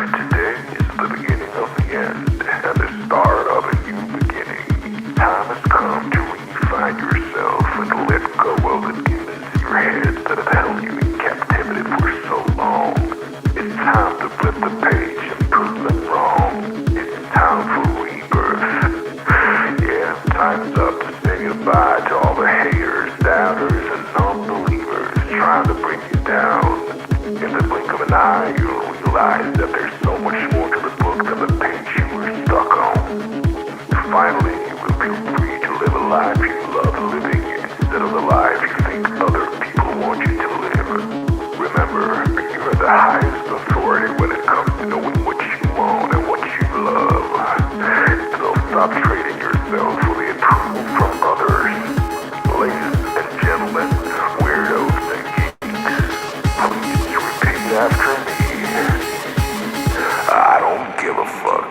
Today is the beginning of the end and the start of a new beginning. Time has come to redefine yourself and let go of the demons in your head that have held you in captivity for so long. It's time to flip the page and prove them wrong. It's time for rebirth. Yeah, time's up to say goodbye to all the haters, doubters, and non-believers trying to bring you down. In the blink of an eye, you'll realize that there's so much more to the book than the page you were stuck on. Finally, you will feel free to live a life you love living instead of the life you think other people want you to live. Remember, you're the highest authority when it comes to knowing what you want and what you love. So stop trading yourself for the approval from others. Ladies and gentlemen, weirdos and geeks, please repeat after me. I don't give a fuck.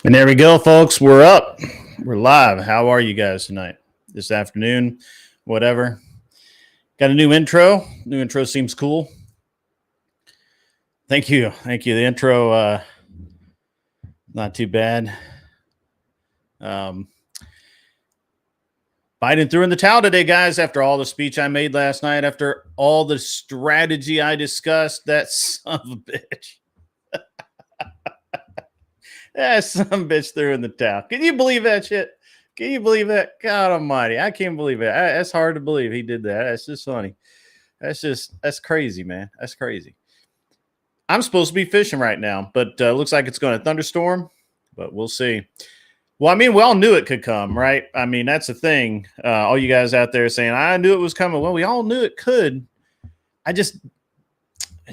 And there we go, folks. We're up. We're live. How are you guys tonight? This afternoon, whatever. Got a new intro. New intro seems cool. Thank you. Thank you. The intro, not too bad. Biden threw in the towel today, guys, after all the speech I made last night, after all the strategy I discussed. That son of a bitch. That son of a bitch threw in the towel. Can you believe that shit? Can you believe that? God almighty. I can't believe it. That's hard to believe he did that. That's just funny. That's crazy, man. That's crazy. I'm supposed to be fishing right now, but looks like it's going to thunderstorm, but we'll see. Well, I mean, we all knew it could come, right? I mean, that's the thing. All you guys out there saying, I knew it was coming. Well, we all knew it could. I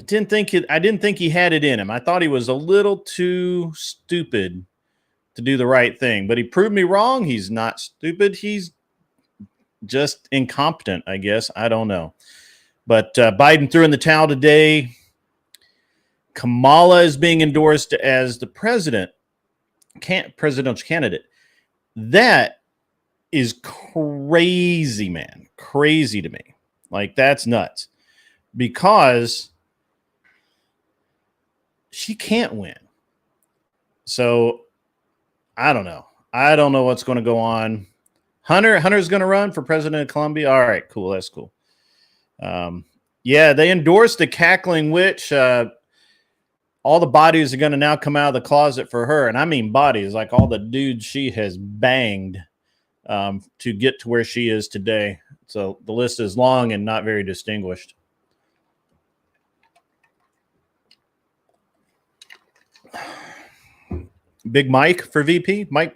didn't think he had it in him. I thought he was a little too stupid to do the right thing, but he proved me wrong. He's not stupid. He's just incompetent, I guess. I don't know. But Biden threw in the towel today. Kamala is being endorsed as the presidential candidate. That is crazy, man. Crazy to me. Like, that's nuts. Because she can't win. So I don't know. I don't know what's going to go on. Hunter's going to run for president of Colombia. All right, cool. That's cool. Yeah, they endorsed the cackling witch. All the bodies are going to now come out of the closet for her. And I mean bodies, like all the dudes she has banged to get to where she is today. So the list is long and not very distinguished. Big Mike for VP. Mike.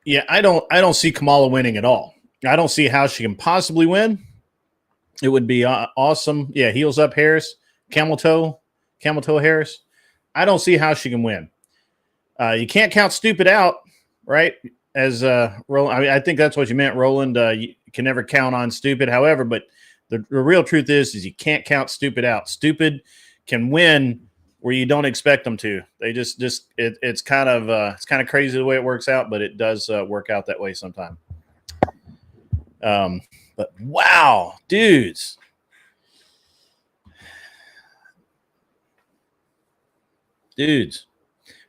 Yeah, I don't see Kamala winning at all. I don't see how she can possibly win. It would be awesome. Yeah, heels up Harris, camel toe Harris. I don't see how she can win. You can't count stupid out, right? As Roland, I mean, I think that's what you meant, Roland. You can never count on stupid. However, but the real truth is you can't count stupid out. Stupid can win where you don't expect them to. They it's kind of crazy the way it works out, but it does work out that way sometimes. But wow, dudes.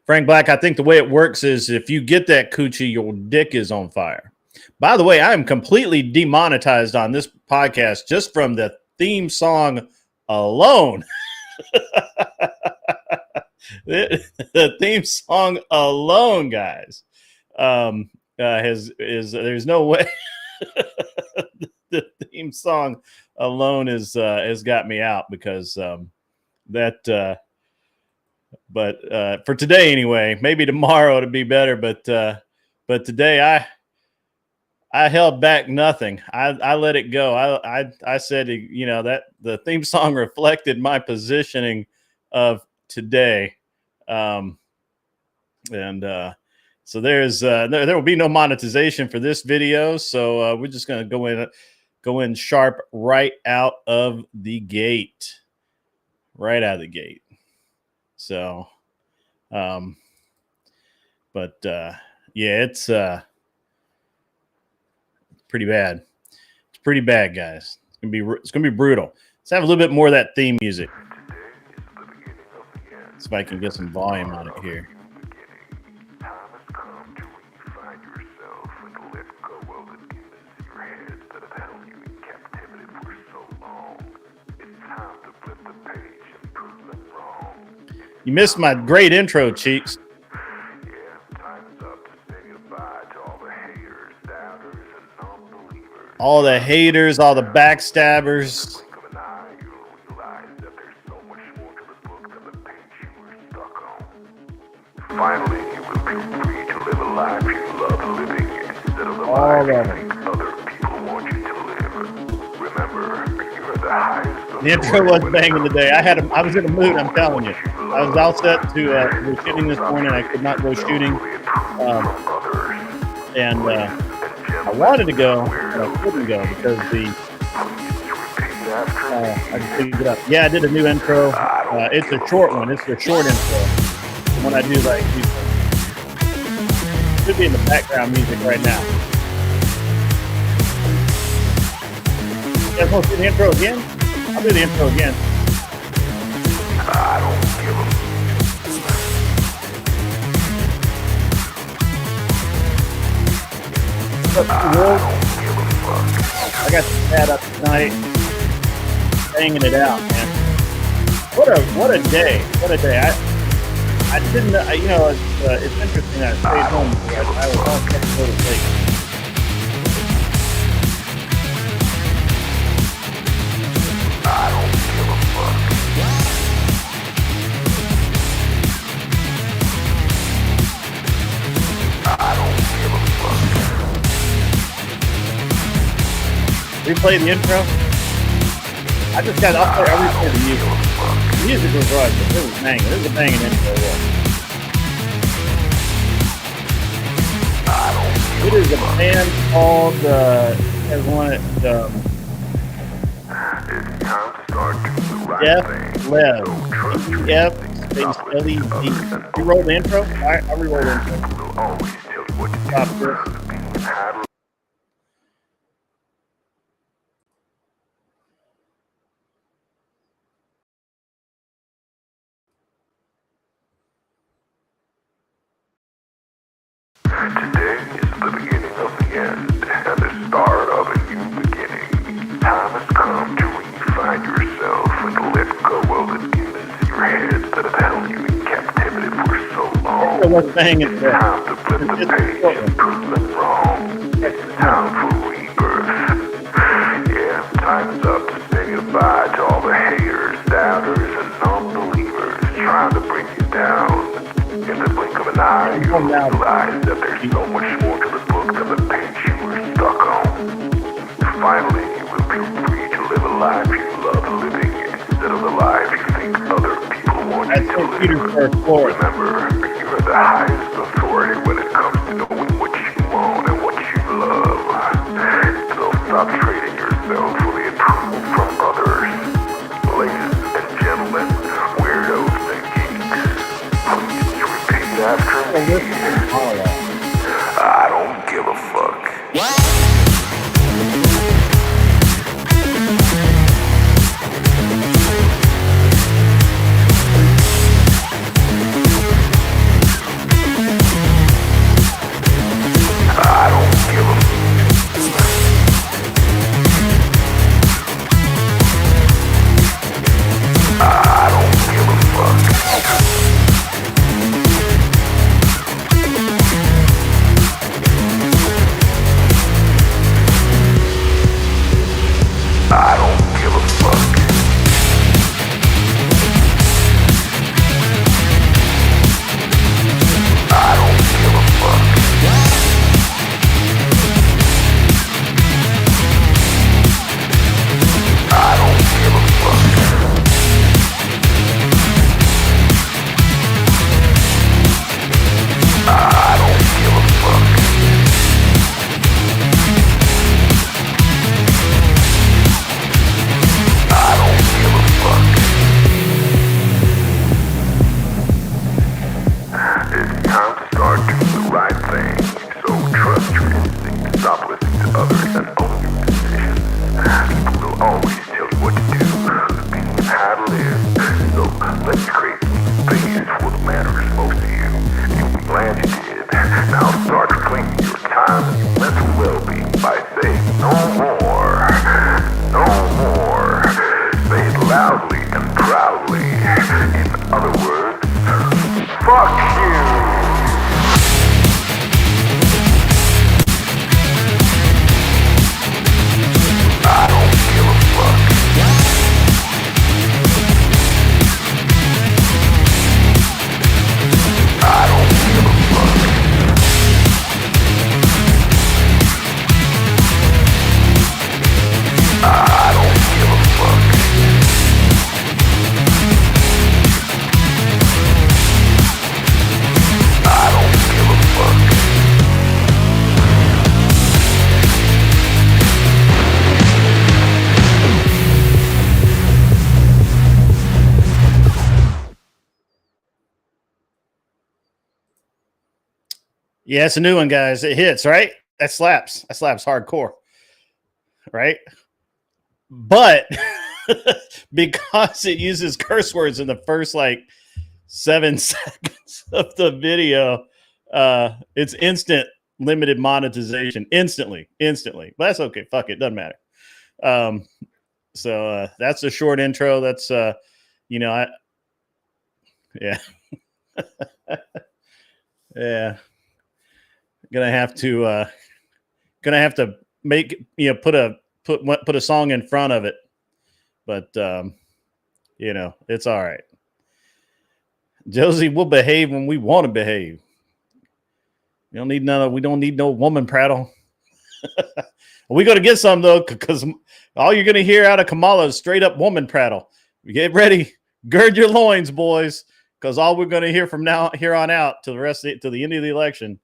Frank Black, I think the way it works is if you get that coochie, your dick is on fire. By the way, I am completely demonetized on this podcast just from the theme song alone. The theme song alone, guys, there's no way. The theme song alone has got me out because but for today anyway, maybe tomorrow it'll be better, but today I held back nothing. I let it go. I said, that the theme song reflected my positioning of today. So there's there will be no monetization for this video. So we're just going to go in sharp right out of the gate. So, yeah, it's pretty bad. It's pretty bad, guys. It's gonna be brutal. Let's have a little bit more of that theme music. See if I can get some volume on it here. You missed my great intro, Cheeks. All the haters, all the backstabbers. Finally, you will be free to live a life you love living instead of the life you think other people want you to live. Remember, you are the highest. The intro was banging today. I was in a mood, I'm telling you. I was all set to go shooting this morning. I could not go shooting. I wanted to go, but I couldn't go because I just picked it up. Yeah, I did a new intro. It's a short one. It's a short intro. When I do like these, should be in the background music right now. You guys want to do the intro again? I'll do the intro again. I don't give a fuck. I got the pad up tonight, banging it out, man. What a day! I didn't, it's interesting that I stayed home. I was all set to go to sleep. I don't give a fuck. I don't give a fuck. Replay the intro. I'll replay the music. The music was right, but it was banging. It was a banging intro. Yeah. It is a band called Def Lev. Def space LED. You roll the intro? I'll re-roll the intro. Stop this. let's bang it. Time to flip the page and prove them wrong. It's time for rebirth. Yeah, time's up to say goodbye to all the haters, doubters, and non-believers trying to bring you down. In the blink of an eye, you realize that there's so much more to the book than the page you were stuck on. Finally, you will be free to live a life you love living instead of the life you think other people want you to live. Remember, you're the highest authority when it comes to knowing what you want and what you love. So stop trading yourself for the approval from others. Ladies and gentlemen, weirdos and geeks, please repeat after me. I don't give a fuck. Yeah, it's a new one, guys. It hits, right? That slaps. That slaps hardcore, right? But because it uses curse words in the first like 7 seconds of the video, it's instant limited monetization instantly. But that's okay. Fuck it. Doesn't matter. So that's a short intro. That's yeah. Yeah. Gonna have to make put a song in front of it, but it's all right. Josie, we'll behave when we want to behave. We don't need no woman prattle. We got to get some though, because all you're gonna hear out of Kamala is straight up woman prattle. Get ready, gird your loins, boys, because all we're gonna hear from here on out to the end of the election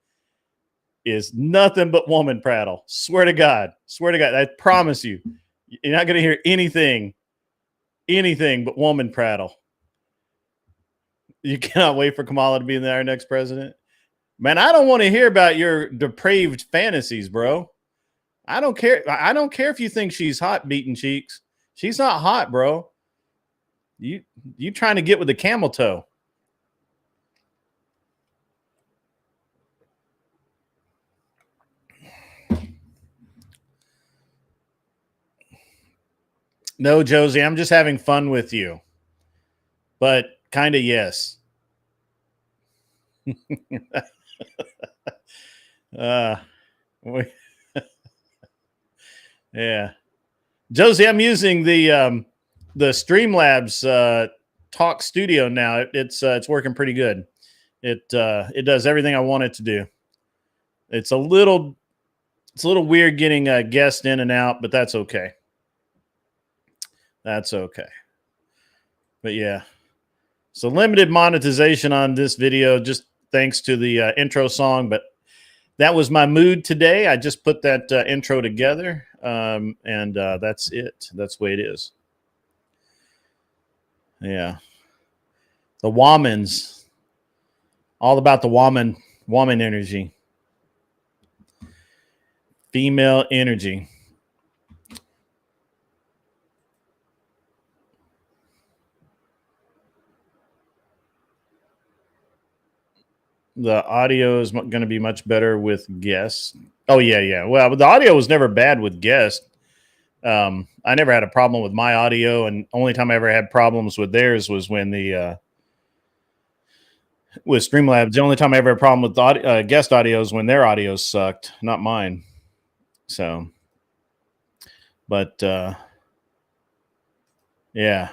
is nothing but woman prattle. Swear to God. I promise you, you're not going to hear anything but woman prattle. You cannot wait for Kamala to be our next president. Man, I don't want to hear about your depraved fantasies, bro. I don't care. I don't care if you think she's hot, beating cheeks. She's not hot, bro. You trying to get with the camel toe. No, Josie, I'm just having fun with you. But kind of yes. uh, yeah, Josie, I'm using the Streamlabs Talk Studio now. It's working pretty good. It does everything I want it to do. It's a little weird getting a guest in and out, but that's okay. That's okay. But yeah, so limited monetization on this video, just thanks to the intro song. But that was my mood today. I just put that intro together, and that's it. That's the way it is. Yeah, the Womans, all about the woman energy, female energy. The audio is going to be much better with guests. Oh yeah. Well, the audio was never bad with guests. I never had a problem with my audio, and only time I ever had problems with theirs was when with Streamlabs. The only time I ever had a problem with the guest audios when their audios sucked, not mine. So, but yeah.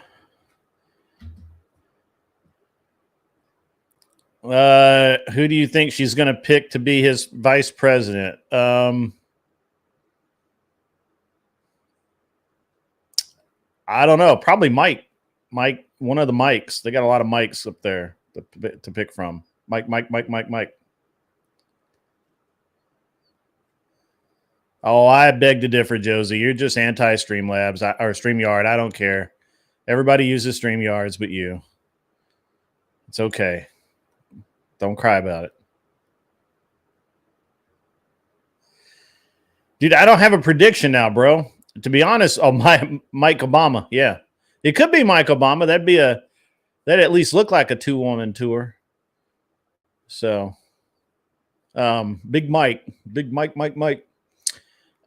Who do you think she's going to pick to be his vice president? I don't know. Probably Mike. Mike, one of the mics. They got a lot of mics up there to pick from. Mike. Oh, I beg to differ, Josie. You're just anti-Streamlabs or StreamYard. I don't care. Everybody uses StreamYards but you. It's okay. Don't cry about it. Dude, I don't have a prediction now, bro. To be honest, Mike Obama. Yeah. It could be Mike Obama. That'd at least look like a 2-woman tour. So, Big Mike.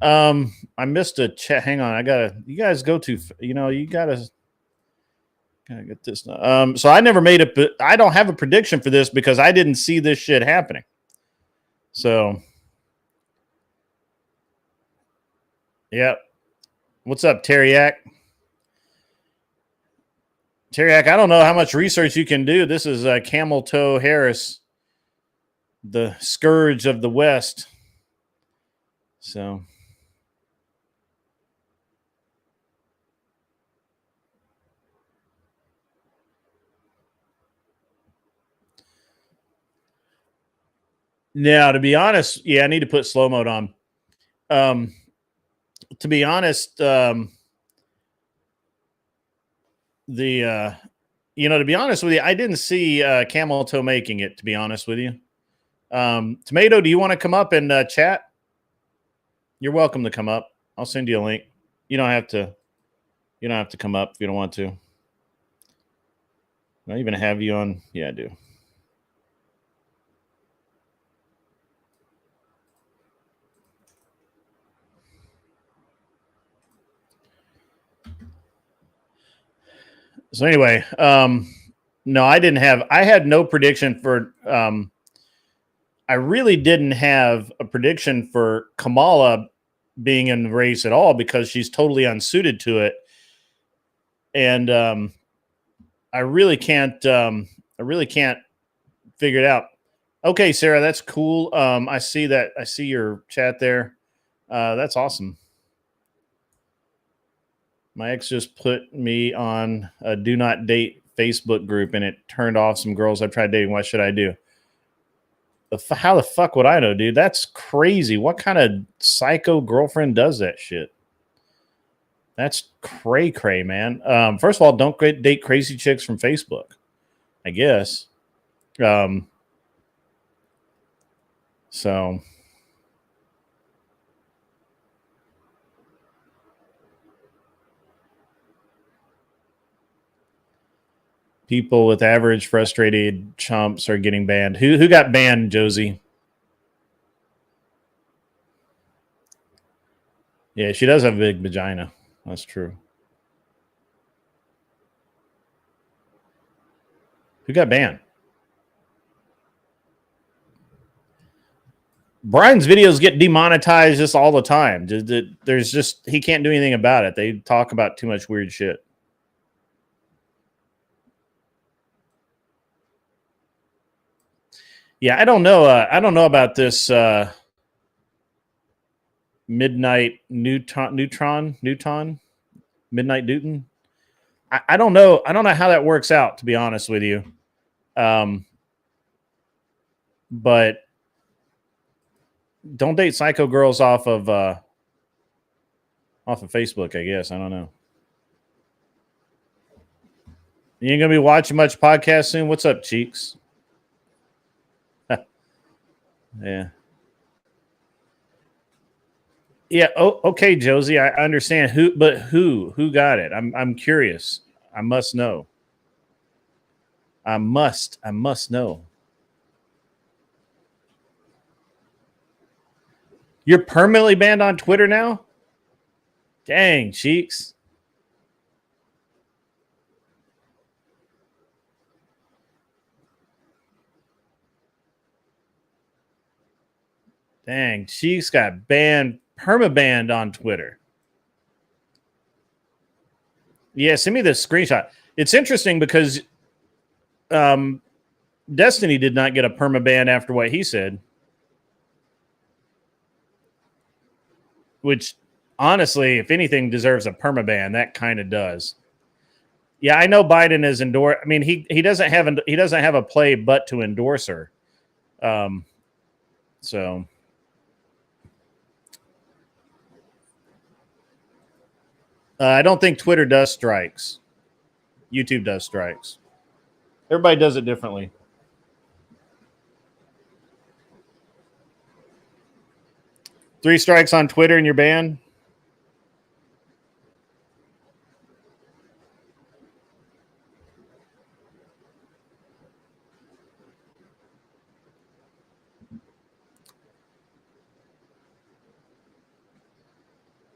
I missed a chat. Hang on. You guys go to, you gotta get this. So I never I don't have a prediction for this because I didn't see this shit happening. So, yeah. What's up, Terriac? Terriac, I don't know how much research you can do. This is Camel Toe Harris, the scourge of the West. So. Now, to be honest, yeah, I need to put slow mode on. To be honest, to be honest with you, I didn't see Camel Toe making it, to be honest with you. Tomato, do you want to come up and chat? You're welcome to come up. I'll send you a link. You don't have to come up if you don't want to. I even have you on. Yeah, I do. So anyway, no, I had no prediction for, I really didn't have a prediction for Kamala being in the race at all because she's totally unsuited to it. And, I really can't figure it out. Okay, Sarah, that's cool. I see your chat there. That's awesome. My ex just put me on a do not date Facebook group and it turned off some girls I've tried dating. What should I do? How the fuck would I know, dude? That's crazy. What kind of psycho girlfriend does that shit? That's cray, man. First of all, don't date crazy chicks from Facebook, I guess. So... people with average frustrated chumps are getting banned. Who got banned, Josie? Yeah, she does have a big vagina. That's true. Who got banned? Brian's videos get demonetized just all the time. There's just, he can't do anything about it. They talk about too much weird shit. Yeah, I don't know. I don't know about this midnight Newton, midnight Newton. I don't know. I don't know how that works out, to be honest with you. But don't date psycho girls off of Facebook, I guess. I don't know. You ain't gonna be watching much podcast soon. What's up, Cheeks? Yeah. Yeah. Oh, okay, Josie. I understand who got it? I'm curious. I must know. I must know. You're permanently banned on Twitter now? Dang, Cheeks. Dang, Cheeks got banned, permabanned on Twitter. Yeah, send me the screenshot. It's interesting because Destiny did not get a permaban after what he said. Which, honestly, if anything deserves a permaban, that kind of does. Yeah, I know Biden is endorsed. I mean, he doesn't have a play but to endorse her. So I don't think Twitter does strikes. YouTube does strikes. Everybody does it differently. Three strikes on Twitter and you're banned?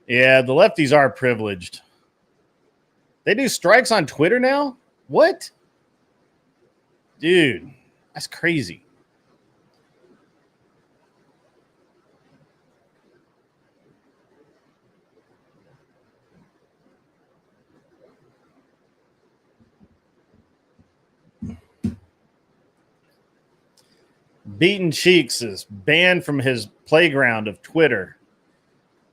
Yeah, the lefties are privileged. They do strikes on Twitter now? What? Dude, that's crazy. Beaten Cheeks is banned from his playground of Twitter.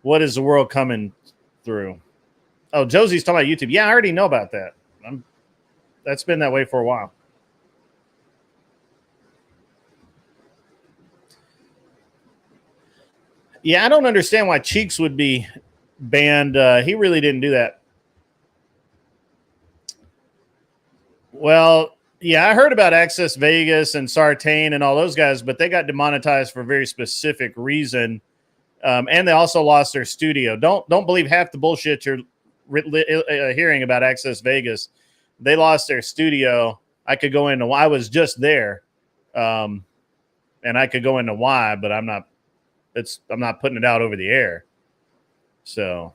What is the world coming through? Oh, Josie's talking about YouTube. Yeah, I already know about that. That's been that way for a while. Yeah, I don't understand why Cheeks would be banned. He really didn't do that. Well, yeah, I heard about Access Vegas and Sartain and all those guys, but they got demonetized for a very specific reason. And they also lost their studio. Don't believe half the bullshit you're hearing about Access Vegas. They lost their studio. I could go into why. I was just there, and I could go into why, but I'm not putting it out over the air. So,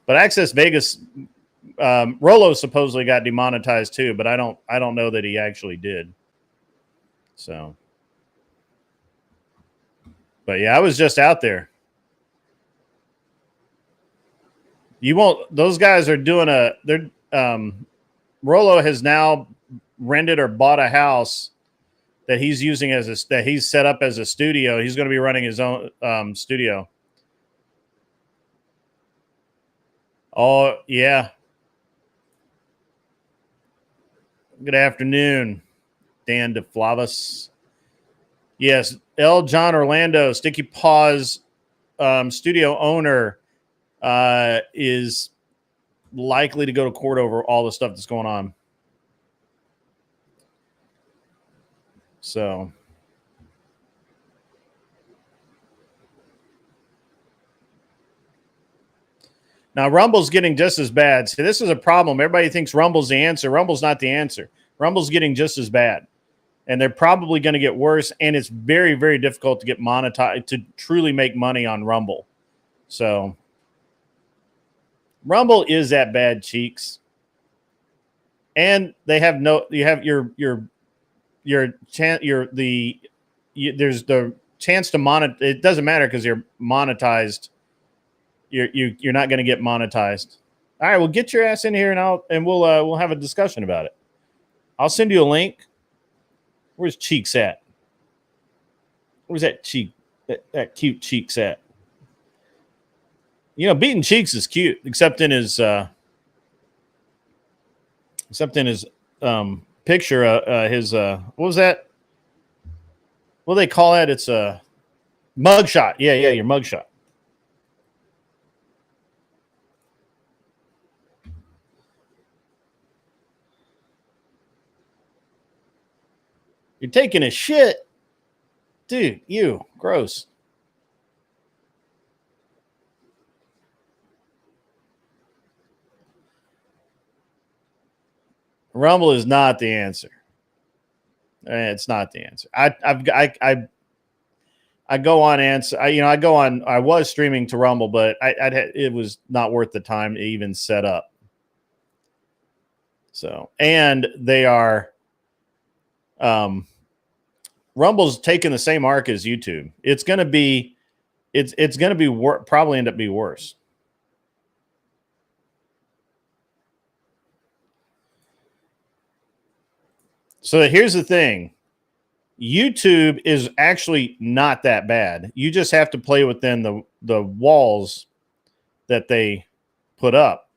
but Access Vegas, Rolo supposedly got demonetized too, but I don't know that he actually did. So. But yeah, I was just out there. You won't. Those guys are doing Rolo has now rented or bought a house that he's using that he's set up as a studio. He's going to be running his own studio. Oh yeah. Good afternoon, Dan DeFlavus. Yes, L. John Orlando, Sticky Paws studio owner, is likely to go to court over all the stuff that's going on. So, now Rumble's getting just as bad. See, this is a problem. Everybody thinks Rumble's the answer. Rumble's not the answer. Rumble's getting just as bad. And they're probably going to get worse. And it's very, very difficult to get monetized, to truly make money on Rumble. So Rumble is that bad, Cheeks. And they have there's the chance to monetize. It doesn't matter because you're monetized. You're not going to get monetized. All right, well, get your ass in here and we'll have a discussion about it. I'll send you a link. Where's Cheeks at? Where's that cheek? That cute Cheeks at? You know, beating Cheeks is cute, except in his picture. His what was that? What do they call that? It's a mugshot. Yeah, your mugshot. You're taking a shit. Dude, you. Gross. Rumble is not the answer. It's not the answer. I go on answer. I go on. I was streaming to Rumble, but it was not worth the time to even set up. So, and they are, Rumble's taking the same arc as YouTube. It's going to be, it's going to be probably end up being worse. So here's the thing. YouTube is actually not that bad. You just have to play within the walls that they put up.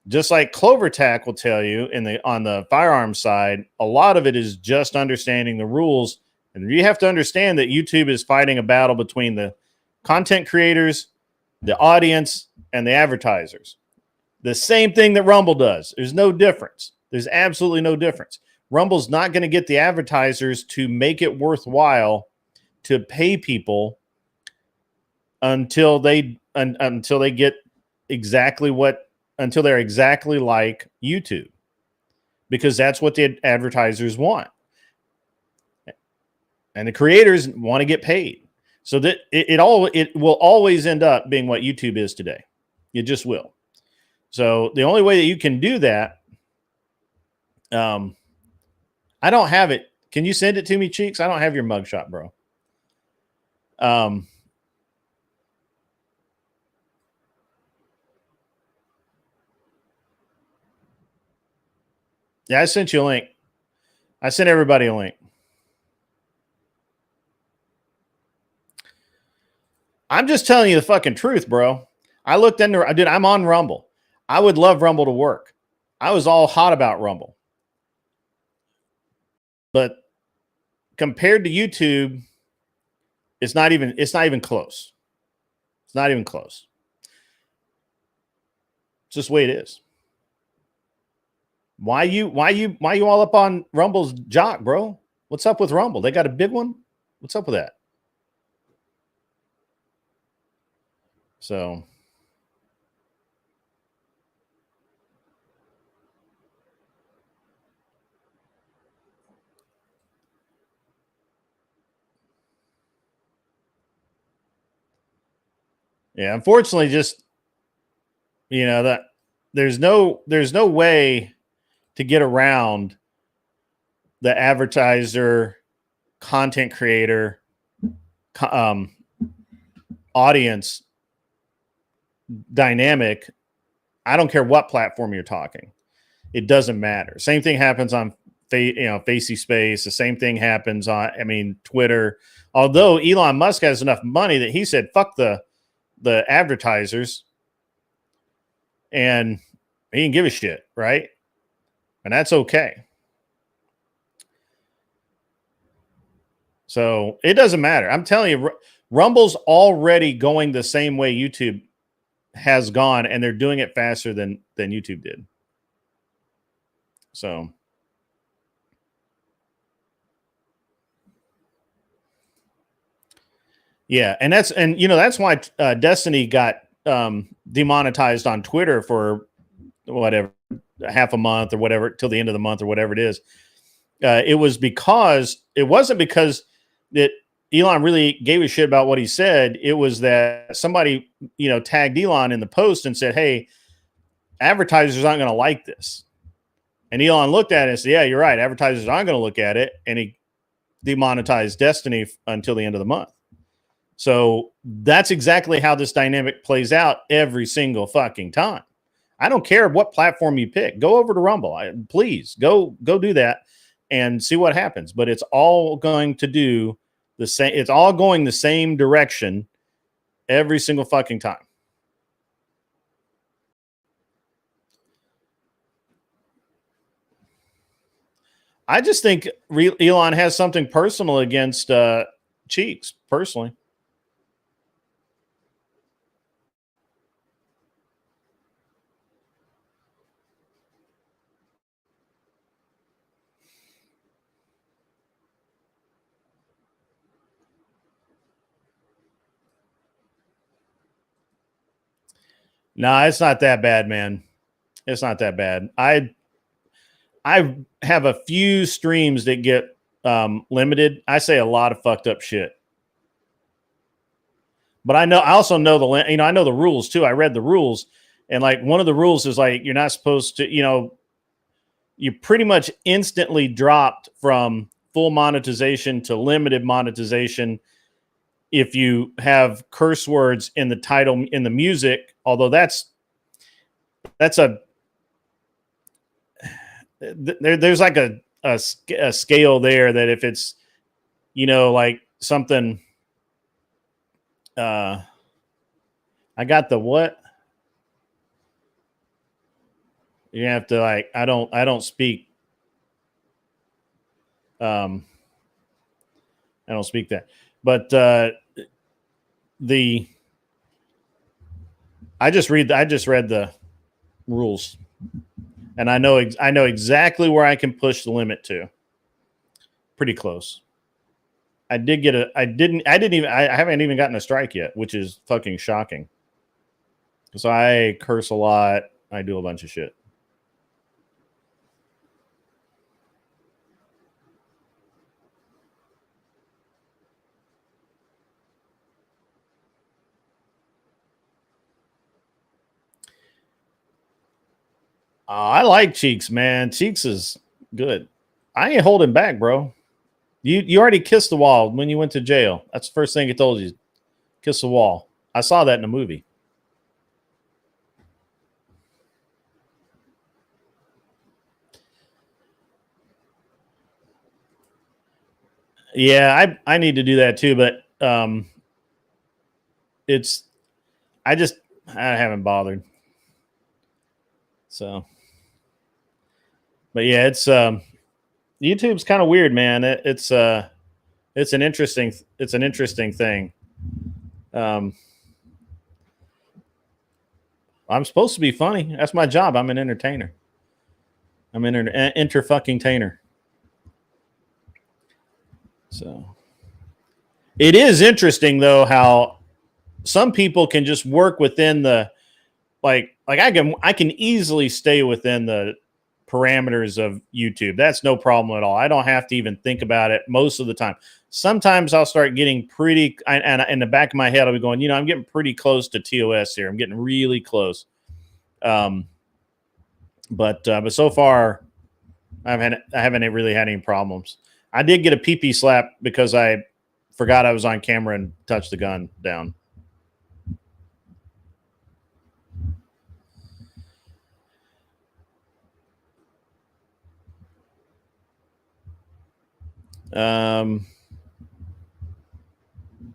Just like CloverTac will tell you on the firearm side, a lot of it is just understanding the rules. And you have to understand that YouTube is fighting a battle between the content creators, the audience, and the advertisers. The same thing that Rumble does. There's no difference. There's absolutely no difference. Rumble's not going to get the advertisers to make it worthwhile to pay people until they get until they're exactly like YouTube, because that's what the advertisers want. And the creators want to get paid. So that it will always end up being what YouTube is today. It just will. So the only way that you can do that, I don't have it. Can you send it to me, Cheeks? I don't have your mugshot, bro. Yeah, I sent you a link. I sent everybody a link. I'm just telling you the fucking truth, bro. I looked into, dude, I'm on Rumble. I would love Rumble to work. I was all hot about Rumble. But compared to YouTube, it's not even close. It's not even close. It's just the way it is. Why you all up on Rumble's jock, bro? What's up with Rumble? They got a big one? What's up with that? So yeah, unfortunately, just that there's no way to get around the advertiser, content creator, audience dynamic. I don't care what platform you're talking. It doesn't matter. Same thing happens on Facey Space. The same thing happens on, Twitter. Although Elon Musk has enough money that he said, fuck the advertisers, and he didn't give a shit, right? And that's okay. So it doesn't matter. I'm telling you, Rumble's already going the same way YouTube has gone, and they're doing it faster than YouTube did. So yeah, and that's why Destiny got demonetized on Twitter for whatever, half a month or whatever, till the end of the month or whatever it is. It wasn't because that Elon really gave a shit about what he said. It was that somebody, tagged Elon in the post and said, hey, advertisers aren't going to like this. And Elon looked at it and said, yeah, you're right. Advertisers aren't going to look at it. And he demonetized Destiny until the end of the month. So that's exactly how this dynamic plays out every single fucking time. I don't care what platform you pick. Go over to Rumble. Please go do that and see what happens. But it's all going to do the same. It's all going the same direction every single fucking time. I just think Elon has something personal against Cheeks, personally. No, it's not that bad, man. It's not that bad. I have a few streams that get limited. I say a lot of fucked up shit. But I also know I know the rules too. I read the rules, and like one of the rules is like you're not supposed to, you pretty much instantly dropped from full monetization to limited monetization if you have curse words in the title in the music. Although there's like a scale there that if it's like something. I got the what? You have to like. I don't speak. I don't speak that, but I just read the rules, and I know exactly where I can push the limit to. Pretty close. I haven't even gotten a strike yet, which is fucking shocking. So I curse a lot. I do a bunch of shit. I like Cheeks, man. Cheeks is good. I ain't holding back, bro. You already kissed the wall when you went to jail. That's the first thing he told you. Kiss the wall. I saw that in a movie. Yeah, I need to do that too, but I haven't bothered. So, but yeah, it's YouTube's kind of weird, man. It's an interesting thing. I'm supposed to be funny. That's my job. I'm an entertainer. I'm an enter-fucking-tainer. So it is interesting though how some people can just work within the like I can easily stay within the parameters of YouTube. That's no problem at all. I don't have to even think about it most of the time. Sometimes I'll start getting pretty, and in the back of my head, I'll be going, I'm getting pretty close to TOS here. I'm getting really close. But so far, I haven't really had any problems. I did get a pee-pee slap because I forgot I was on camera and touched the gun down.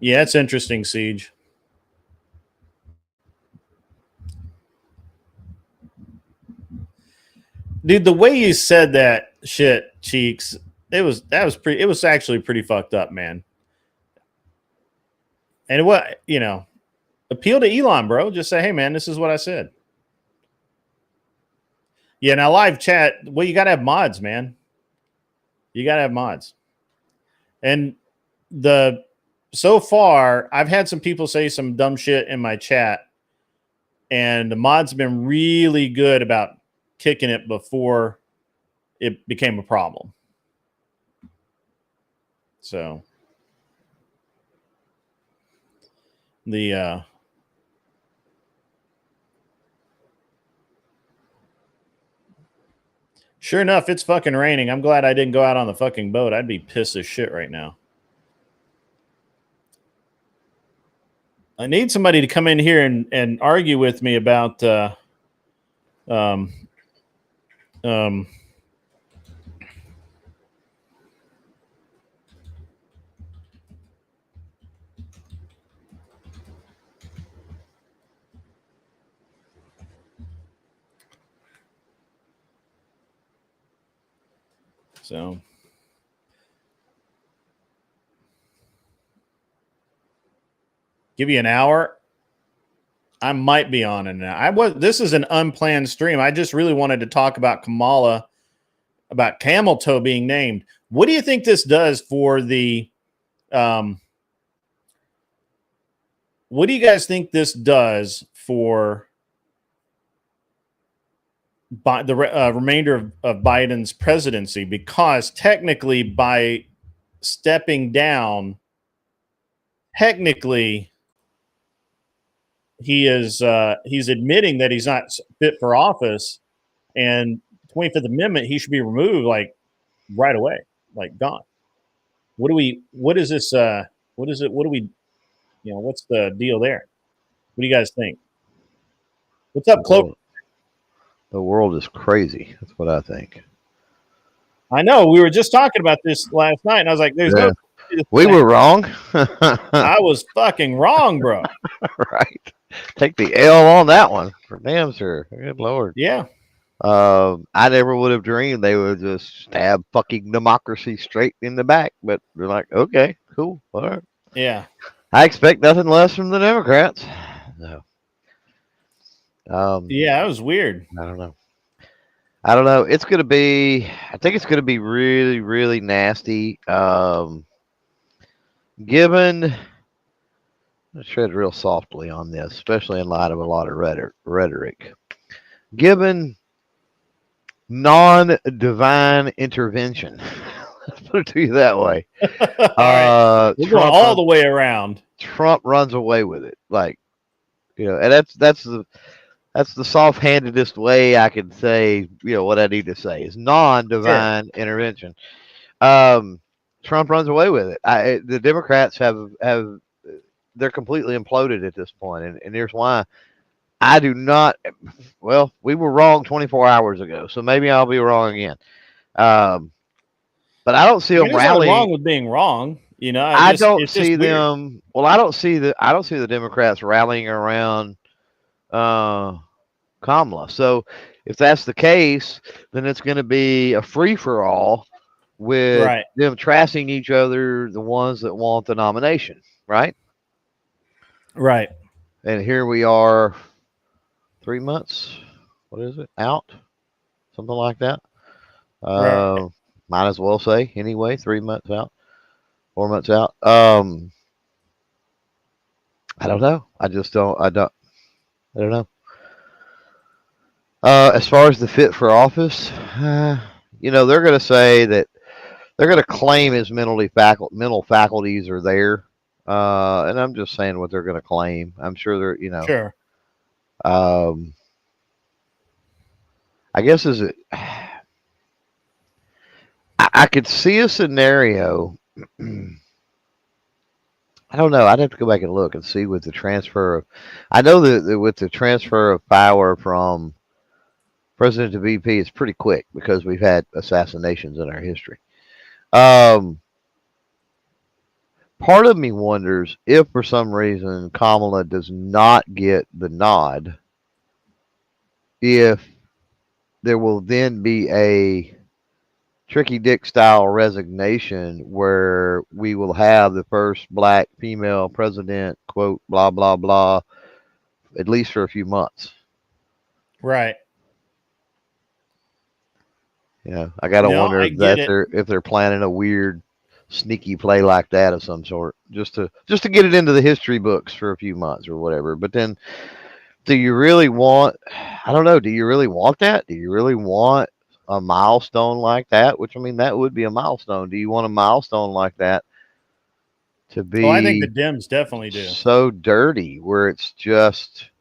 Yeah, it's interesting, Siege. Dude, the way you said that shit, Cheeks, it was actually pretty fucked up, man. And what, appeal to Elon, bro. Just say, hey man, this is what I said. Yeah, now live chat, well, you gotta have mods, man. You gotta have mods. And so far, I've had some people say some dumb shit in my chat, and the mods have been really good about kicking it before it became a problem. So sure enough, it's fucking raining. I'm glad I didn't go out on the fucking boat. I'd be pissed as shit right now. I need somebody to come in here and argue with me about so give you an hour. I might be on it now. This is an unplanned stream. I just really wanted to talk about Kamala, about camel toe being named. What do you think this does for the what do you guys think this does for the remainder of Biden's presidency? Because technically, by stepping down, technically, he's admitting that he's not fit for office, and 25th Amendment, he should be removed like right away, like gone. What is this? What is it? What do we, what's the deal there? What do you guys think? What's up, Cloak? The world is crazy. That's what I think. I know. We were just talking about this last night, and I was like, "There's no." We were wrong. I was fucking wrong, bro. Right. Take the L on that one for damn sure. Good Lord. Yeah. I never would have dreamed they would just stab fucking democracy straight in the back, but they're like, okay, cool, all right. Yeah. I expect nothing less from the Democrats. No. Yeah, that was weird. I don't know. It's going to be, I think it's going to be really, really nasty. Given, I tread real softly on this, especially in light of a lot of rhetoric. Given non-divine intervention, let's put it to you that way. Right. We're going all the way around. Trump runs away with it, and that's the soft-handedest way I can say, what I need to say is non-divine intervention. Trump runs away with it. The Democrats they're completely imploded at this point, and here's why. I do not. Well, we were wrong 24 hours ago, so maybe I'll be wrong again. But I don't see them rallying. Wrong with being wrong, I don't see them. Well, I don't see the Democrats rallying around Kamala. So if that's the case, then it's going to be a free for all with them trashing each other, the ones that want the nomination, right? Right. And here we are, 3 months. What is it? Out, something like that. Might as well say anyway. 3 months out, 4 months out. I don't know. I don't know. As far as the fit for office, they're going to say that they're going to claim his mental faculties are there. And I'm just saying what they're going to claim. I'm sure they're, Sure. I guess I could see a scenario. I don't know. I'd have to go back and look and see with the transfer of. I know that with the transfer of power from president to VP, it's pretty quick because we've had assassinations in our history. Part of me wonders if for some reason Kamala does not get the nod, if there will then be a Tricky Dick style resignation where we will have the first black female president, quote, blah, blah, blah, at least for a few months. Right. Yeah. I got to wonder if they're planning a weird, sneaky play like that of some sort, just to get it into the history books for a few months or whatever. But then, do you really want? I don't know. Do you really want that? Do you really want a milestone like that? Which, I mean, that would be a milestone. Do you want a milestone like that to be? Oh, I think the Dems definitely do. So dirty, where it's just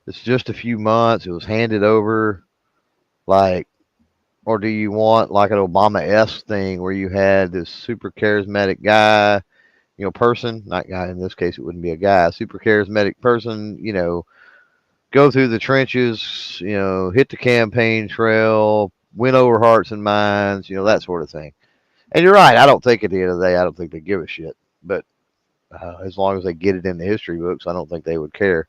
a few months. It was handed over, like. Or do you want like an Obama-esque thing where you had this super charismatic guy person, not guy in this case, it wouldn't be a guy, a super charismatic person, go through the trenches, hit the campaign trail, win over hearts and minds, that sort of thing. And you're right. I don't think at the end of the day, I don't think they give a shit. But as long as they get it in the history books, I don't think they would care.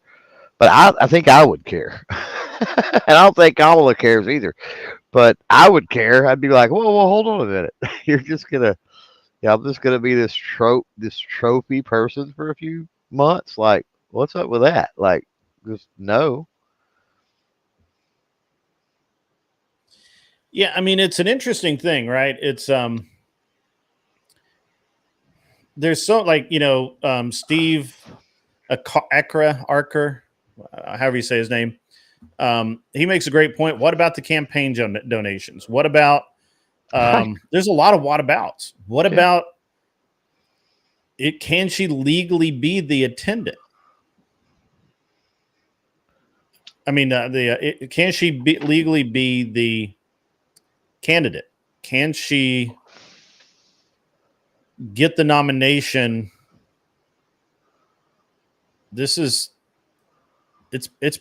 But I think I would care. And I don't think Kamala cares either. But I would care. I'd be like, whoa, hold on a minute. You're just gonna, I'm just gonna be this trophy person for a few months. Like, what's up with that? Like, just no. Yeah, I mean, it's an interesting thing, right? It's there's so like Steve Archer, however you say his name. He makes a great point. What about the campaign donations? What about there's a lot of whatabouts. What about it? Can she legally be the attendant? I mean, can she legally be the candidate? Can she get the nomination? It's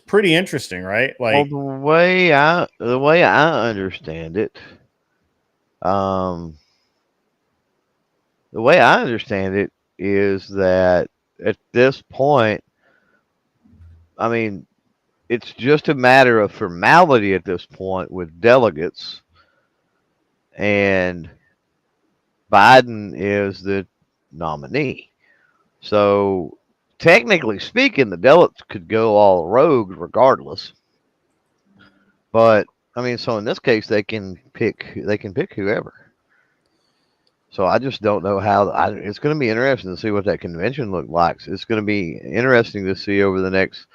pretty interesting, right? Like, well, the way I understand it, the way I understand it is that at this point, I mean, it's just a matter of formality at this point with delegates, and Biden is the nominee. So technically speaking, the delegates could go all rogue regardless. But I mean, so in this case, they can pick whoever. So I just don't know how. It's going to be interesting to see what that convention looks like. It's going to be interesting to see over the next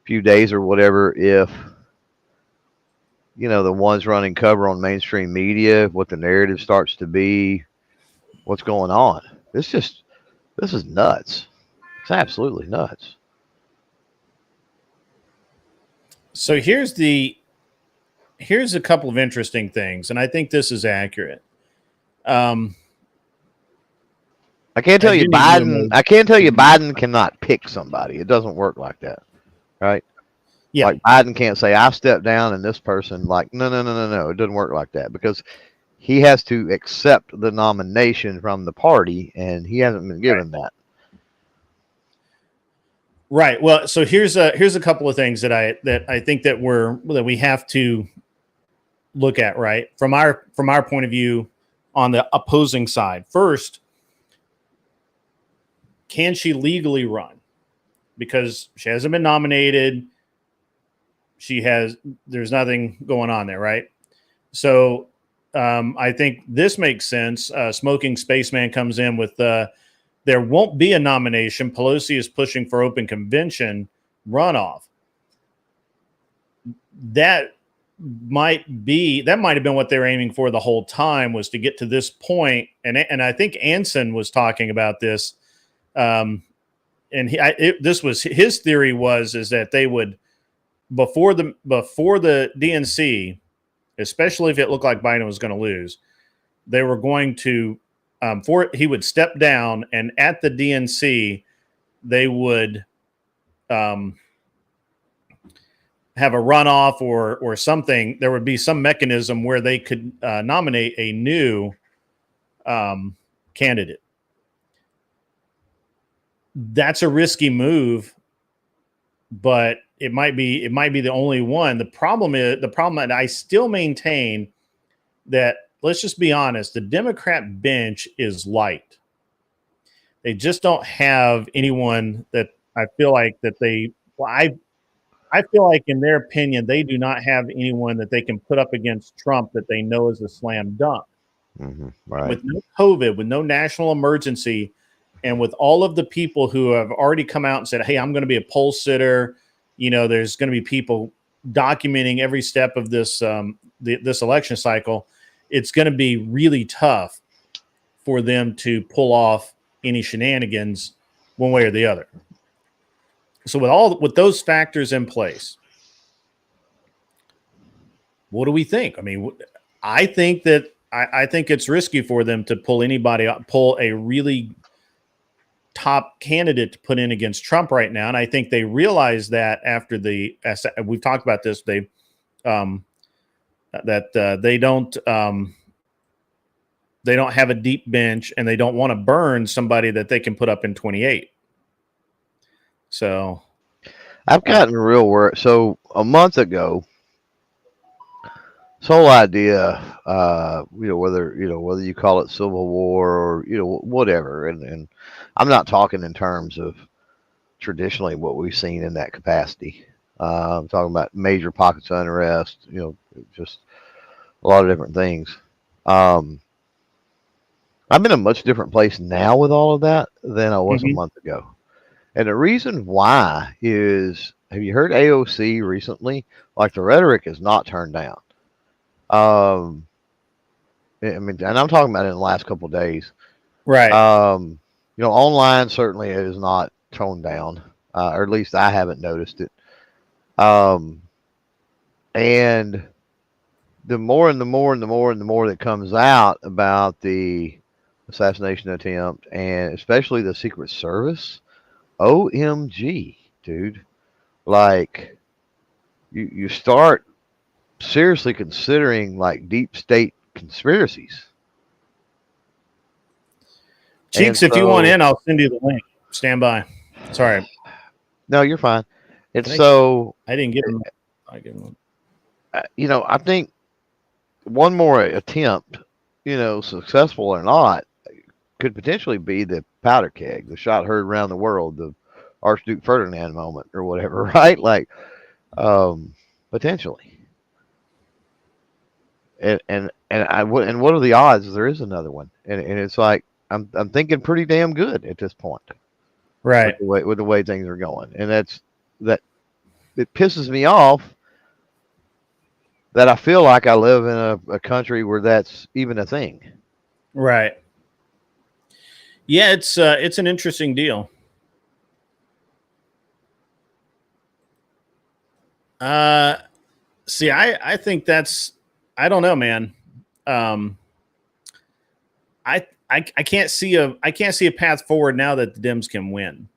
few days or whatever if the ones running cover on mainstream media, what the narrative starts to be, what's going on. This is nuts. It's absolutely nuts. so here's a couple of interesting things, and I think this is accurate. I can't tell you Biden. I can't tell you Biden cannot pick somebody. It doesn't work like that, right? Yeah. Like Biden can't say I stepped down and this person. Like no. It doesn't work like that because he has to accept the nomination from the party, and he hasn't been given that. Right. Well, so here's a couple of things that I think that we have to look at, right? From our point of view on the opposing side. First, can she legally run? Because she hasn't been nominated. There's nothing going on there, right? So I think this makes sense. Smoking Spaceman comes in with there won't be a nomination. Pelosi is pushing for open convention runoff. That might have been what they were aiming for the whole time, was to get to this point. And I think Anson was talking about this. And this was his theory is that they would, before the DNC, especially if it looked like Biden was going to lose, they were going to, he would step down, and at the DNC, they would have a runoff or something. There would be some mechanism where they could nominate a new candidate. That's a risky move, but it might be the only one. The problem that I still maintain that, let's just be honest, the Democrat bench is light. They just don't have anyone that I feel like that they. Well, I feel like, in their opinion, they do not have anyone that they can put up against Trump that they know is a slam dunk. Mm-hmm, right. With no COVID, with no national emergency, and with all of the people who have already come out and said, "Hey, I'm going to be a poll sitter," there's going to be people documenting every step of this this election cycle. It's going to be really tough for them to pull off any shenanigans one way or the other. So with those factors in place, what do we think? I mean, I think that I think it's risky for them to pull a really top candidate to put in against Trump right now. And I think they realize that after we've talked about this, they don't have a deep bench, and they don't want to burn somebody that they can put up in 28. So I've gotten real worried. So a month ago, this whole idea, whether you call it civil war or whatever, and I'm not talking in terms of traditionally what we've seen in that capacity. I'm talking about major pockets of unrest, just a lot of different things. I'm in a much different place now with all of that than I was a month ago. And the reason why is, have you heard AOC recently? Like, the rhetoric is not turned down. I mean, and I'm talking about it in the last couple of days. right. Online certainly it is not toned down, or at least I haven't noticed it. And the more that comes out about the assassination attempt, and especially the Secret Service, OMG, dude. Like, you start seriously considering like deep state conspiracies. Cheeks, if you want in, I'll send you the link. Stand by. Sorry. No, you're fine. And so I didn't get them. I give them. I think one more attempt, successful or not, could potentially be the powder keg, the shot heard around the world, the Archduke Ferdinand moment or whatever, right? Like, potentially. And what are the odds there is another one? And it's like, I'm thinking pretty damn good at this point, right? With the way things are going, and that it pisses me off that I feel like I live in a country where that's even a thing. Right. Yeah, it's an interesting deal. See, I think that's, I don't know, man. I can't see a path forward now that the Dems can win.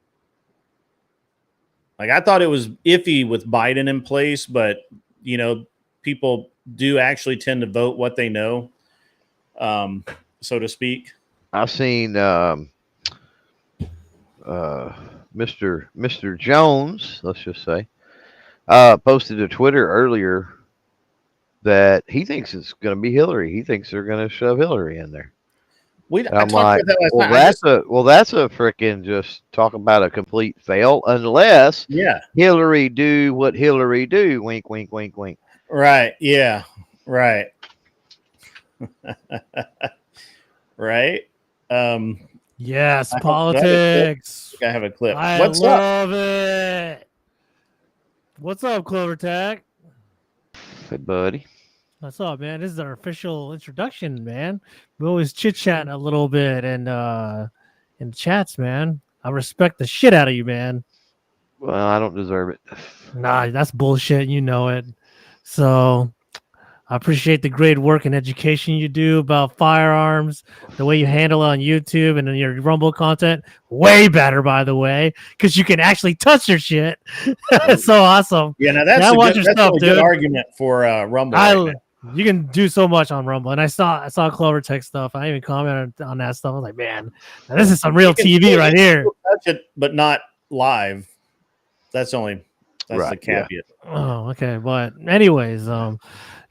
Like, I thought it was iffy with Biden in place, but people do actually tend to vote what they know, so to speak. I've seen Mr. Jones, let's just say, posted to Twitter earlier that he thinks it's going to be Hillary. He thinks they're going to shove Hillary in there. I'm like, that's a freaking just talk about a complete fail unless Hillary do what Hillary do. Wink, wink, wink, wink. Right. Yeah. Right. Right. Yes, politics. I have a clip. I love it. What's up, Clover Tag? Hey, buddy. What's up, man? This is our official introduction, man. We always chit-chatting a little bit and in chats, man. I respect the shit out of you, man. Well, I don't deserve it. Nah, that's bullshit. You know it. So I appreciate the great work and education you do about firearms, the way you handle it on YouTube and in your Rumble content. Way better, by the way, because you can actually touch your shit. It's so awesome. Yeah, now that's a good argument for Rumble. You can do so much on Rumble, and I saw Clover Tech stuff. I even commented on that stuff. I was like, man, this is some real TV right here. Touch it, but not live. That's the caveat. Yeah. Oh, okay. But anyways,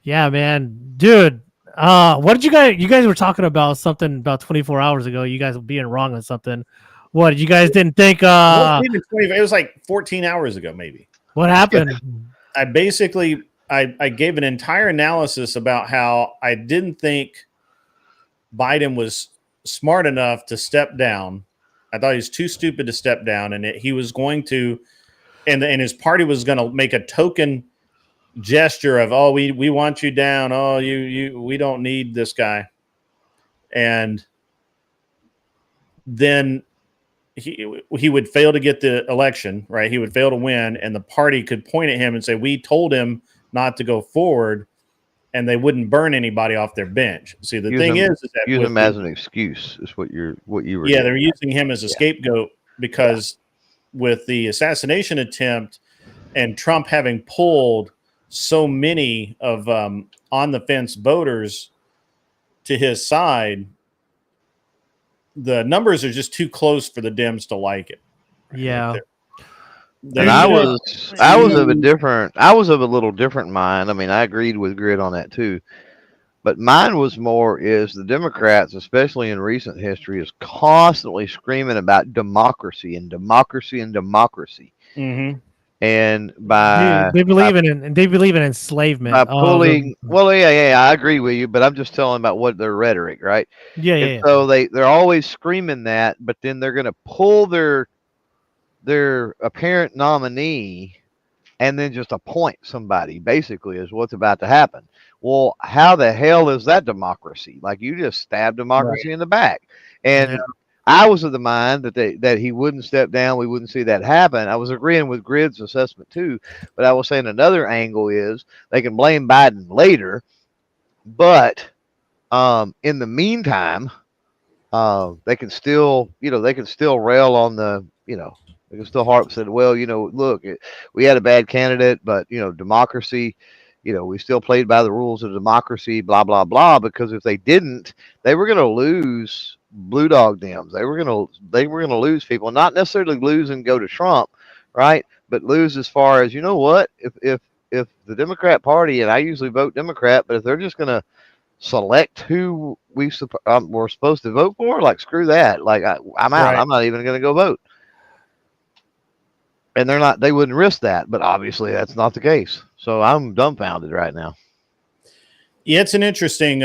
yeah, man, dude. What did you guys were talking about something about 24 hours ago? You guys being wrong on something. What you guys didn't think? It was like 14 hours ago, maybe. What happened? I basically I gave an entire analysis about how I didn't think Biden was smart enough to step down. I thought he was too stupid to step down, and he was going to, and his party was going to make a token gesture of, oh, we want you down. Oh, we don't need this guy. And then he would fail to get the election, right? He would fail to win, and the party could point at him and say, we told him not to go forward, and they wouldn't burn anybody off their bench. See, the thing is that use him as an excuse is what you were. Yeah, they're using him as a scapegoat because with the assassination attempt and Trump having pulled so many of on the fence voters to his side, the numbers are just too close for the Dems to like it. Yeah. And I was of a little different mind. I mean, I agreed with Grid on that too. But mine was more is the Democrats, especially in recent history, is constantly screaming about democracy and democracy and democracy. Mm-hmm. And by they believe in enslavement. By pulling, yeah, I agree with you, but I'm just telling about what their rhetoric, right? Yeah. So they're always screaming that, but then they're going to pull their apparent nominee and then just appoint somebody, basically, is what's about to happen. Well, how the hell is that democracy? Like, you just stabbed democracy in the back. And I was of the mind that he wouldn't step down. We wouldn't see that happen. I was agreeing with Grid's assessment too, but I was saying another angle is they can blame Biden later, but in the meantime, they can still rail on the, they can still harp said, well, look, we had a bad candidate, but democracy, we still played by the rules of democracy, blah, blah, blah, because if they didn't, they were going to lose blue dog Dems. They were going to lose people, not necessarily lose and go to Trump, right? But lose as far as, if the Democrat Party, and I usually vote Democrat, but if they're just going to select who we're supposed to vote for, like, screw that. Like, I'm out. I'm not even going to go vote. And they wouldn't risk that, but obviously that's not the case. So I'm dumbfounded right now. Yeah, it's an interesting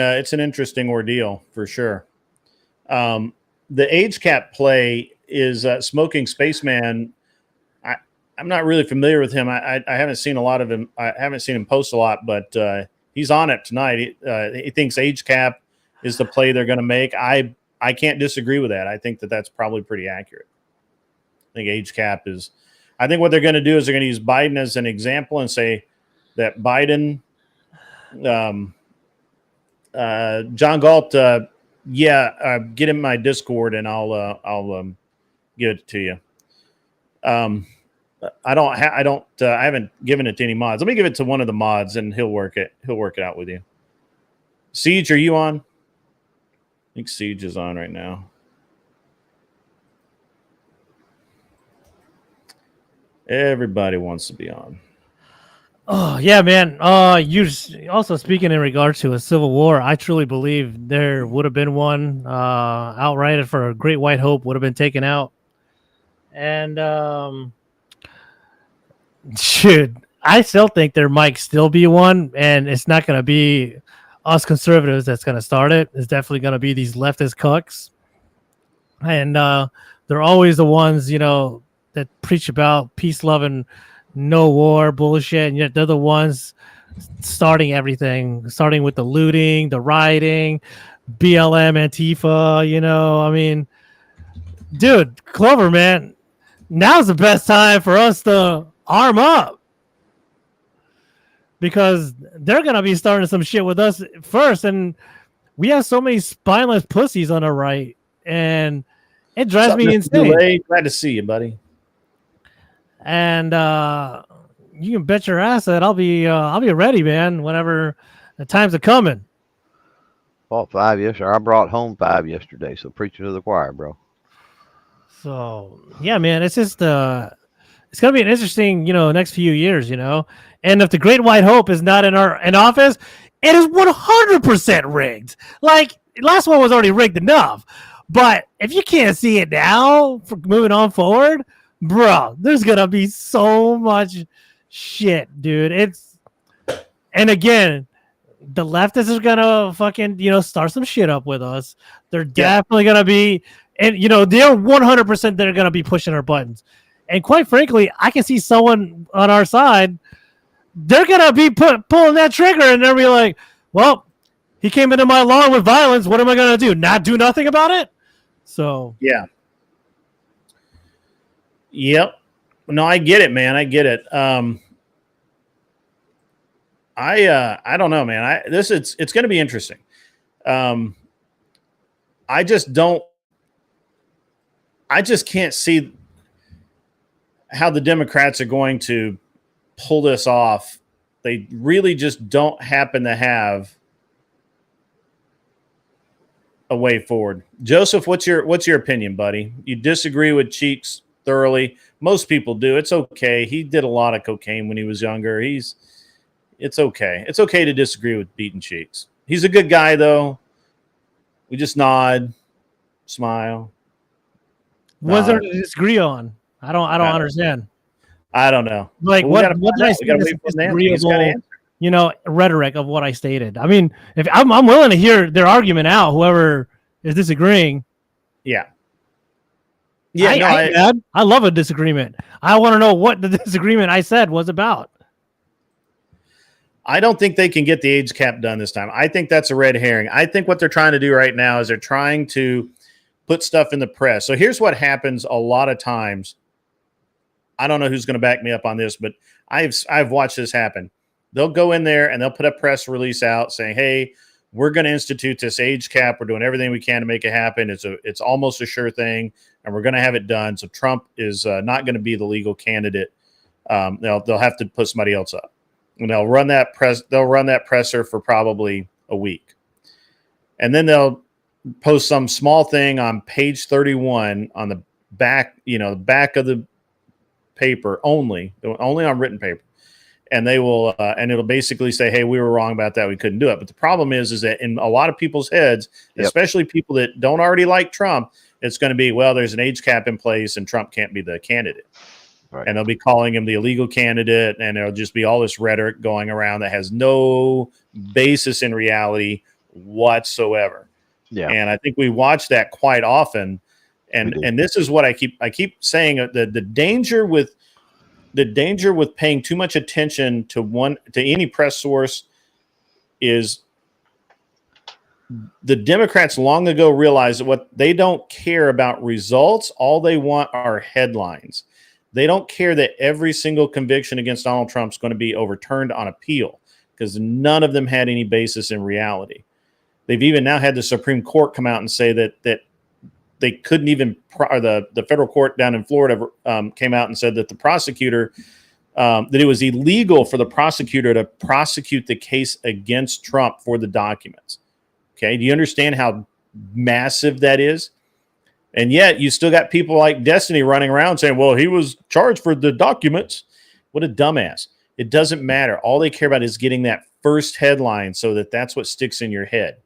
ordeal for sure. The age cap play is Smoking Spaceman. I'm not really familiar with him. I haven't seen a lot of him. I haven't seen him post a lot, but he's on it tonight. He thinks age cap is the play they're going to make. I can't disagree with that. I think that's probably pretty accurate. I think age cap is. I think what they're going to do is they're going to use Biden as an example and say that Biden, John Galt, get in my Discord and I'll give it to you. I haven't given it to any mods. Let me give it to one of the mods and he'll work it out with you. Siege, are you on? I think Siege is on right now. Everybody wants to be on. Oh yeah, man. You also speaking in regards to a civil war. I truly believe there would have been one outright for a Great White Hope would have been taken out. And dude, I still think there might still be one, and it's not going to be us conservatives that's going to start it. It's definitely going to be these leftist cucks, and they're always the ones that preach about peace, love, and no war bullshit, and yet they're the ones starting everything, starting with the looting, the rioting, BLM, Antifa. I mean, dude, Clover, man, now's the best time for us to arm up because they're gonna be starting some shit with us first, and we have so many spineless pussies on the right, and it drives me insane. Glad to see you, buddy. And you can bet your ass that I'll be ready, man. Whenever the times are coming. Bought 5 yesterday. I brought home 5 yesterday. So preaching to the choir, bro. So yeah, man, it's just it's gonna be an interesting next few years, And if the Great White Hope is not in office, it is 100% rigged. Like last one was already rigged enough, but if you can't see it now, for moving on forward. Bro, there's gonna be so much shit, dude. And again, the leftists are gonna fucking start some shit up with us. They're definitely gonna be, and they're 100% they're gonna be pushing our buttons. And quite frankly, I can see someone on our side. They're gonna be pulling that trigger, and they'll be like, "Well, he came into my lawn with violence. What am I gonna do? Not do nothing about it?" So yeah. Yep. No, I get it, man. I get it. I don't know, man. It's going to be interesting. I just can't see how the Democrats are going to pull this off. They really just don't happen to have a way forward. Joseph, what's your opinion, buddy? You disagree with Cheeks thoroughly. Most people do. It's okay. He did a lot of cocaine when he was younger. It's okay. It's okay to disagree with Beaten Cheeks. He's a good guy, though. We just nod, smile. What's there to disagree on? I don't understand. I don't know. Like well, what did I say is disagreeable, rhetoric of what I stated. I mean, if I'm willing to hear their argument out, whoever is disagreeing. Yeah. I love a disagreement. I want to know what the disagreement I said was about. I don't think they can get the age cap done this time. I think that's a red herring. I think what they're trying to do right now is they're trying to put stuff in the press. So here's what happens a lot of times. I don't know who's going to back me up on this, but I've watched this happen. They'll go in there and they'll put a press release out saying, "Hey, we're going to institute this age cap. We're doing everything we can to make it happen. It's almost a sure thing, and we're going to have it done. So Trump is not going to be the legal candidate. They'll have to put somebody else up, and they'll run that presser for probably a week, and then they'll post some small thing on page 31 on the back, the back of the paper only on written paper. And they will, and it'll basically say, "Hey, we were wrong about that. We couldn't do it." But the problem is that in a lot of people's heads, especially people that don't already like Trump, it's going to be, well, there's an age cap in place and Trump can't be the candidate. Right. And they'll be calling him the illegal candidate. And there'll just be all this rhetoric going around that has no basis in reality whatsoever. Yeah. And I think we watch that quite often. And this is what I keep saying, the danger with paying too much attention to any press source is the Democrats long ago realized that what they don't care about results, all they want are headlines. They don't care that every single conviction against Donald Trump is going to be overturned on appeal, because none of them had any basis in reality. They've even now had the Supreme Court come out and say that they couldn't even, or the federal court down in Florida came out and said that the prosecutor, that it was illegal for the prosecutor to prosecute the case against Trump for the documents. Okay. Do you understand how massive that is? And yet you still got people like Destiny running around saying, well, he was charged for the documents. What a dumbass. It doesn't matter. All they care about is getting that first headline so that that's what sticks in your head.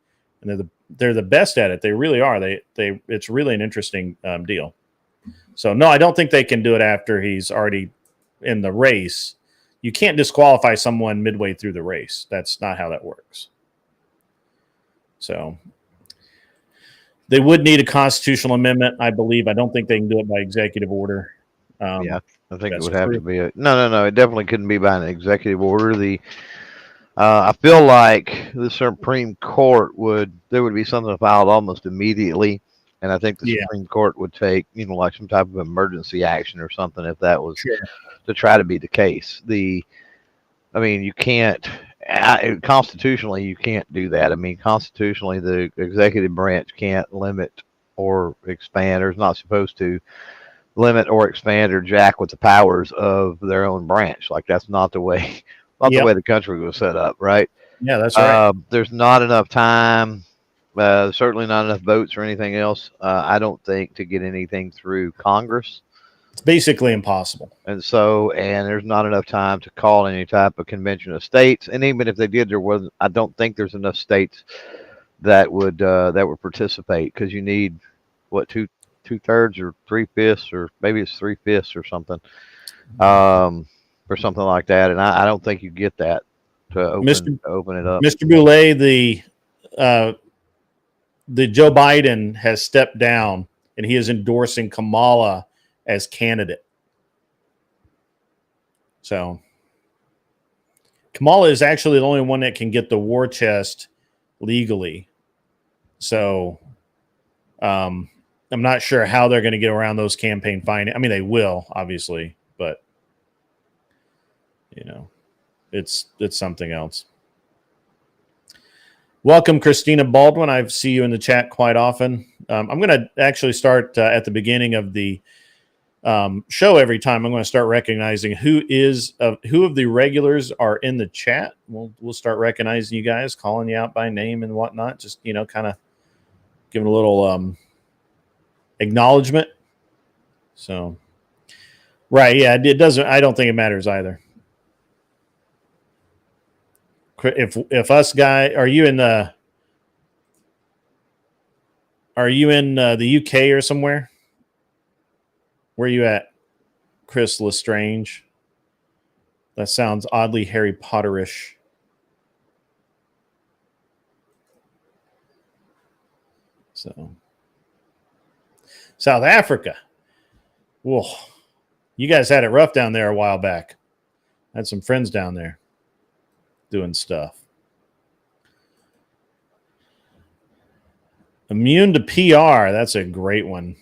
And they're the best at it. They really are. It's really an interesting deal. So no, I don't think they can do it after he's already in the race. You can't disqualify someone midway through the race. That's not how that works. So they would need a constitutional amendment, I believe. I don't think they can do it by executive order. I think it would have to be no. It definitely couldn't be by an executive order. I feel like the Supreme Court there would be something filed almost immediately, and I think the Supreme Court would take, like some type of emergency action or something if that was to try to be the case. You can't constitutionally, you can't do that. I mean, constitutionally, the executive branch can't limit or expand, or is not supposed to limit or expand or jack with the powers of their own branch. Like, that's not the way. Not the way the country was set up, right? Yeah, that's right. There's not enough time, certainly not enough votes or anything else, I don't think, to get anything through Congress. It's basically impossible. And there's not enough time to call any type of convention of states. And even if they did, I don't think there's enough states that would participate, because you need, what, two-thirds or 3/5, or maybe it's 3/5 or something. Or something like that, and I don't think you get that to open it up. Mr. Boulay, the Joe Biden has stepped down, and he is endorsing Kamala as candidate. So Kamala is actually the only one that can get the war chest legally. So I'm not sure how they're going to get around those campaign finance. I mean, they will, obviously, but it's something else. Welcome, Christina Baldwin. I see you in the chat quite often. I'm going to actually start at the beginning of the show every time, I'm going to start recognizing who of the regulars are in the chat. We'll start recognizing you guys, calling you out by name and whatnot. Just kind of giving a little acknowledgement. So, right, yeah, it doesn't. I don't think it matters either. If us guy, are you in the UK or somewhere? Where are you at, Chris Lestrange? That sounds oddly Harry Potterish. So, South Africa. Whoa, you guys had it rough down there a while back. I had some friends down there doing stuff. Immune to PR. That's a great one.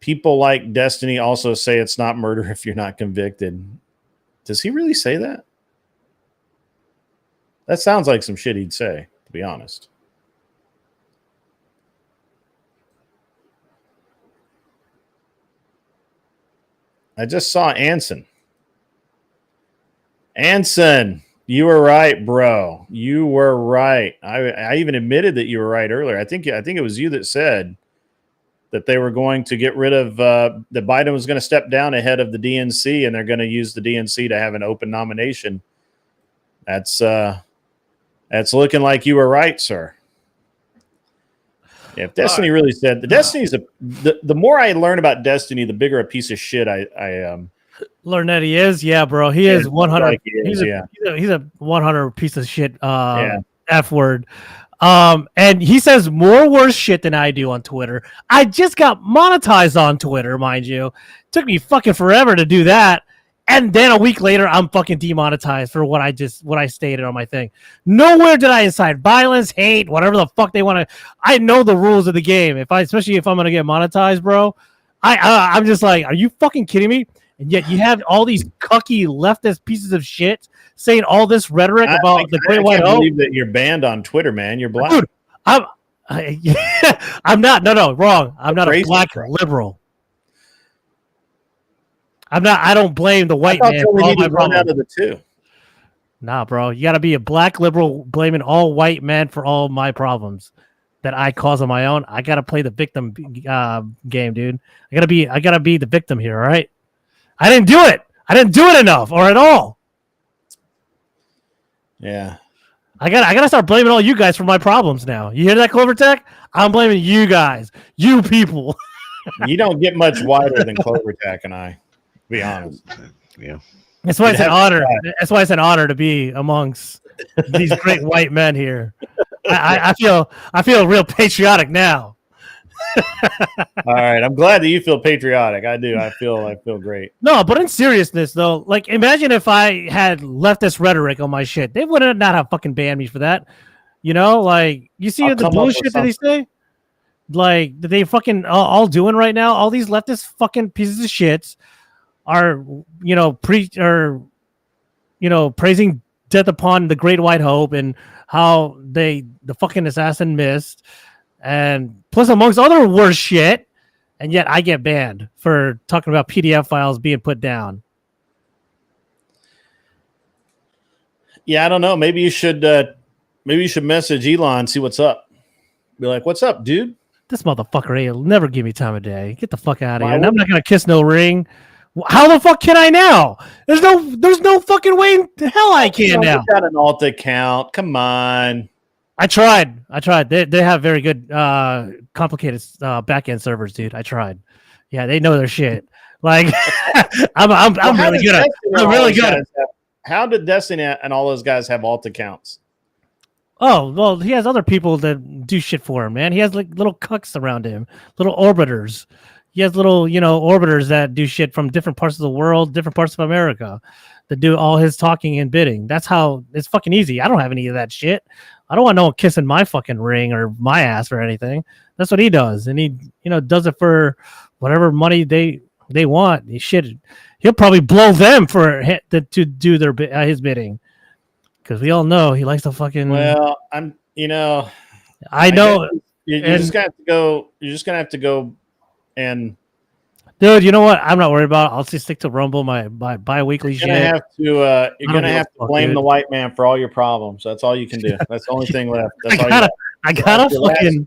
People like Destiny also say it's not murder if you're not convicted. Does he really say that? That sounds like some shit he'd say, to be honest. I just saw Anson. Anson, you were right, bro. You were right. I even admitted that you were right earlier. I think it was you that said that they were going to get rid of that Biden was going to step down ahead of the DNC, and they're going to use the DNC to have an open nomination. That's looking like you were right, sir. Yeah, if Destiny really said the Destiny's the more I learn about Destiny, the bigger a piece of shit I learn that he is. Yeah, bro. He is 100. like he is, He's a 100 piece of shit. F word. And he says more worse shit than I do on Twitter. I just got monetized on Twitter, mind you. Took me fucking forever to do that. And then a week later, I'm fucking demonetized for what I stated on my thing. Nowhere did I incite violence, hate, whatever the fuck they want to. I know the rules of the game. Especially if I'm gonna get monetized, bro. I'm just like, are you fucking kidding me? And yet you have all these cucky leftist pieces of shit saying all this rhetoric about the Great White Hope. I can't believe that you're banned on Twitter, man. You're black. Dude, I'm not. No, wrong. I'm not a black liberal. I'm not. I don't blame the white man for all my problems. Out of the two. Nah, bro. You got to be a black liberal blaming all white men for all my problems that I cause on my own. I got to play the victim game, dude. I gotta be the victim here. All right. I didn't do it. I didn't do it enough or at all. Yeah. I gotta start blaming all you guys for my problems now. You hear that, Clover Tech? I'm blaming you guys. You people. You don't get much wider than Clover Tech and I, to be honest. Yeah. That's why it's an honor. That's why it's an honor to be amongst these great white men here. I feel real patriotic now. All right, I'm glad that you feel patriotic. I do. I feel great. No, but in seriousness, though, like imagine if I had leftist rhetoric on my shit, they would not have fucking banned me for that. You know, like you see the bullshit that they say, like that they fucking all doing right now. All these leftist fucking pieces of shits are, praising death upon the Great White Hope and how the fucking assassin missed. And plus, amongst other worse shit, and yet I get banned for talking about PDF files being put down. Yeah, I don't know. Maybe you should message Elon, see what's up. Be like, "What's up, dude?" This motherfucker, he'll never give me time of day. Get the fuck out of here. And I'm not gonna kiss no ring. How the fuck can I now? There's no fucking way in hell I can now. Got an alt account. Come on. I tried. They have very good, complicated back-end servers, dude. I tried. Yeah, they know their shit. Like, I'm really good at. I'm really good. How did Destiny and all those guys have alt accounts? Oh well, he has other people that do shit for him, man. He has like little cucks around him, little orbiters. He has little, orbiters that do shit from different parts of the world, different parts of America, that do all his talking and bidding. That's how it's fucking easy. I don't have any of that shit. I don't want no one kissing my fucking ring or my ass or anything. That's what he does, and he, does it for whatever money they want. He'll probably blow them to do his bidding, because we all know he likes to fucking. Well, I know. You're just gonna have to go and Dude, you know what? I'm not worried about it. I'll just stick to Rumble, my bi-weekly You're shit. gonna have to. You're don't gonna give a have to fuck, blame dude. the white man for all your problems. That's all you can do. That's the only thing left. I That's all you gotta, got. I gotta That's your last- fucking,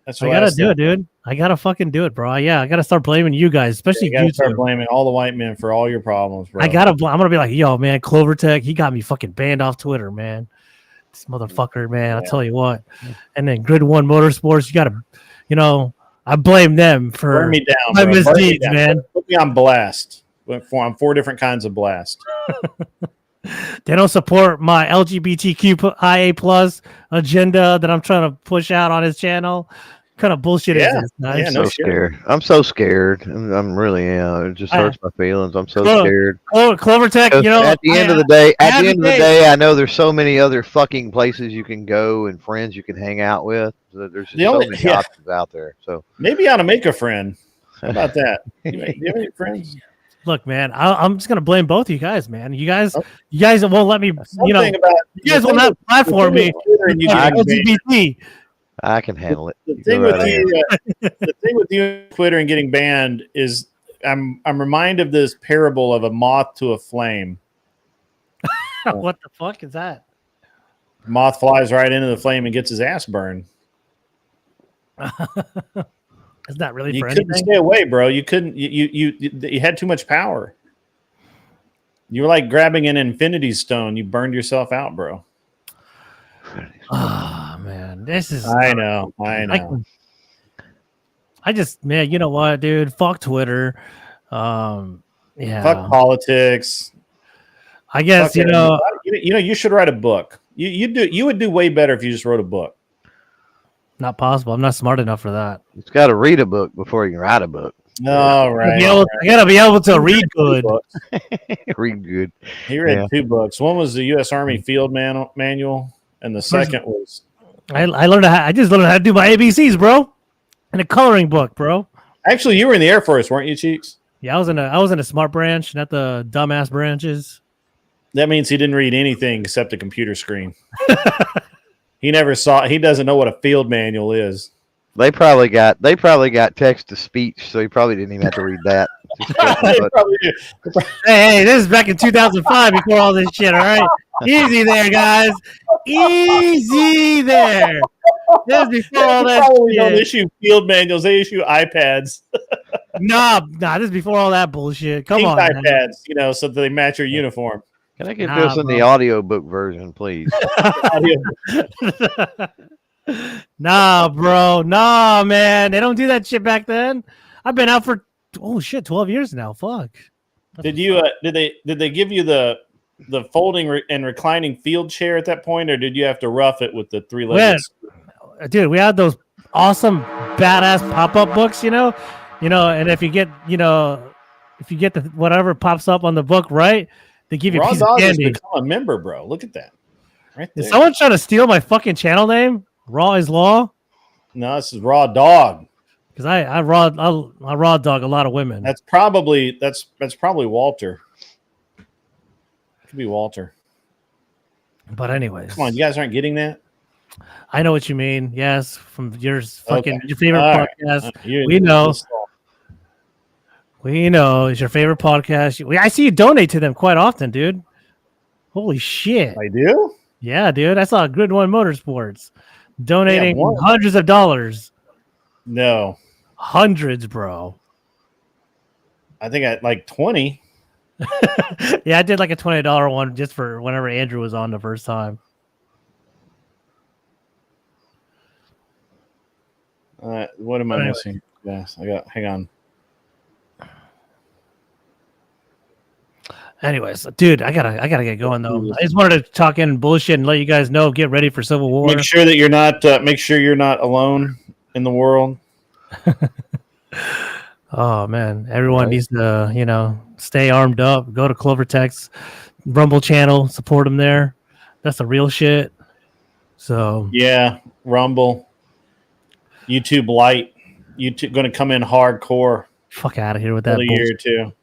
That's I your gotta last do it, step. dude. I gotta fucking do it, bro. Yeah, I gotta start blaming you guys, especially You gotta start YouTube. blaming all the white men for all your problems, bro. I'm gonna be like, yo, man, Clovertech, he got me fucking banned off Twitter, man. This motherfucker, man. I'll tell you what. And then Grid One Motorsports, you gotta, I blame them for Burn me down, my bro. Burn me misdeeds, down. man. Put me on blast. On 4 different kinds of blast. They don't support my LGBTQIA plus agenda that I'm trying to push out on his channel. What kind of bullshit Yeah. is this, guys? Yeah, no so shit. scared. I'm so scared. I'm really, it just hurts my feelings. I'm so scared. Clovertech, At the end of the day, I know there's so many other fucking places you can go and friends you can hang out with. There's just so many options out there. So maybe you ought to make a friend. How about that? Do you have any friends? Look, man, I'm just gonna blame both of you guys, man. You guys won't let me. You guys will not platform me. LGBT. I can handle it. The thing with you on Twitter and getting banned is I'm reminded of this parable of a moth to a flame. What the fuck is that? Moth flies right into the flame and gets his ass burned. It's not really You for couldn't anything. stay away, bro. You couldn't. You had too much power. You were like grabbing an infinity stone. You burned yourself out, bro. Oh man, this is. I know. I just, man, you know what, dude? Fuck Twitter. Yeah. Fuck politics. I guess Fuck you should write a book. You would do way better if you just wrote a book. Not possible. I'm not smart enough for that. It's got to read a book before you can write a book. All right. I gotta be able to read good. Read good. He read 2 books. One was the U.S. Army Field Manual, and the second was. I just learned how to do my ABCs, bro, in a coloring book, bro. Actually, you were in the Air Force, weren't you, Cheeks? Yeah, I was in a smart branch, not the dumbass branches. That means he didn't read anything except the computer screen. He doesn't know what a field manual is. They probably got text to speech, so he probably didn't even have to read that. Hey, this is back in 2005 before all this shit, all right? Easy there, guys. Easy there. This is before all that Probably don't shit. issue field manuals. They issue iPads. Nah, this is before all that bullshit. Come Pink on, man. iPads, so that they match your uniform. Can I get this in the audiobook version, please? Nah, bro. Nah, man. They don't do that shit back then. I've been out for 12 years now. Fuck. Did they give you the folding and reclining field chair at that point, or did you have to rough it with the 3-legged? Dude, we had those awesome badass pop-up books, and if you get the whatever pops up on the book, right? They give you a piece of candy. Become a member, bro. Look at that. Right there. Is someone trying to steal my fucking channel name? Raw is law? No, this is Raw Dog. Because I raw dog a lot of women. That's probably Walter. Could be Walter. But anyways, Come on, you guys aren't getting that? I know what you mean. Yes, from your fucking your favorite All podcast. Right. We know. We know it's your favorite podcast. I see you donate to them quite often, dude. Holy shit! I do? Yeah, dude. I saw Grid One Motorsports donating hundreds of dollars. No, hundreds, bro. I think I like 20. Yeah, I did like a $20 one just for whenever Andrew was on the first time. What am I missing? Yes, hang on. Anyways, dude, I gotta get going though. I just wanted to talk in bullshit and let you guys know. Get ready for Civil War. Make sure you're not alone in the world. Oh man, everyone needs to stay armed up. Go to Clovertech's Rumble channel, support them there. That's the real shit. So yeah, Rumble, YouTube Lite, YouTube going to come in hardcore. Fuck out of here with that. Another year or two.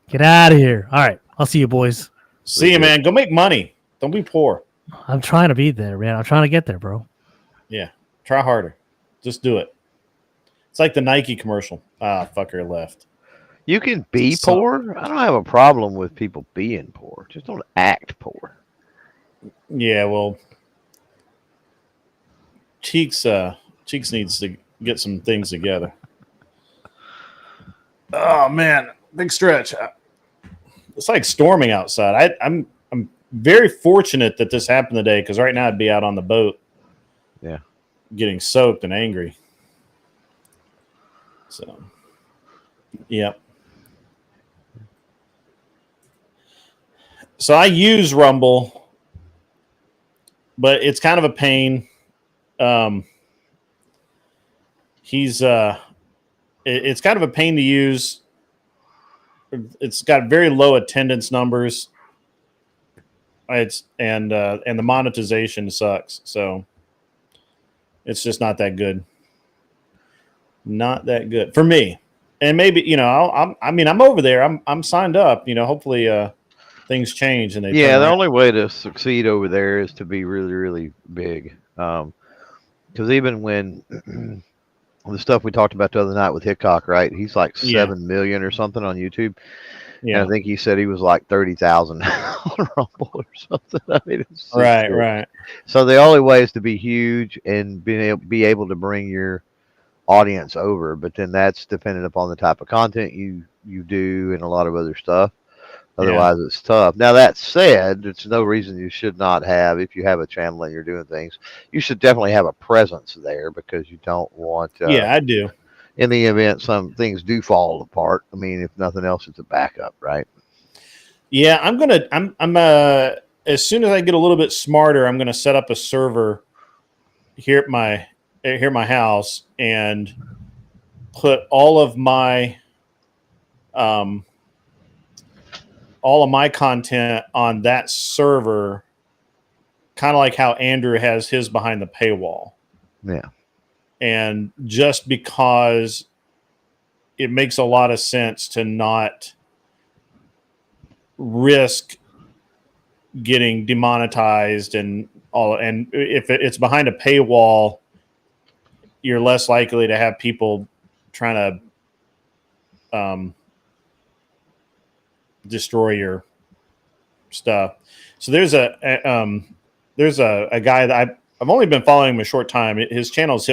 Get out of here. All right. I'll see you boys. See you, man. Go make money. Don't be poor. I'm trying to be there, man. I'm trying to get there, bro. Yeah. Try harder. Just do it. It's like the Nike commercial. Fucker left. You can be So- poor. I don't have a problem with people being poor. Just don't act poor. Yeah, well, Cheeks needs to get some things together. Oh man, big stretch. It's like storming outside. I'm very fortunate that this happened today because right now I'd be out on the boat. Yeah. Getting soaked and angry. So, yep. So I use Rumble, but it's kind of a pain. It's kind of a pain to use. It's got very low attendance numbers. And the monetization sucks. So it's just not that good. Not that good for me. And maybe I'm over there. I'm signed up. Hopefully things change and they turn Yeah, the around. only way to succeed over there is to be really, really big. Because even when the stuff we talked about the other night with Hickok, right? He's like 7 million or something on YouTube. Yeah. And I think he said he was like 30,000 on Rumble or something. I mean, it's just Right. So the only way is to be huge and be able to bring your audience over, but then that's dependent upon the type of content you do and a lot of other stuff. Otherwise, it's tough. Now, that said, there's no reason you should not have, if you have a channel and you're doing things, you should definitely have a presence there because you don't want. I do. In the event some things do fall apart, I mean, if nothing else, it's a backup, right? Yeah, I'm as soon as I get a little bit smarter, I'm gonna set up a server here at my house and put all of my content on that server, kind of like how Andrew has his behind the paywall. Yeah. And just because it makes a lot of sense to not risk getting demonetized and all, and if it's behind a paywall, you're less likely to have people trying to destroy your stuff. So there's a guy that I've only been following him a short time. His channel is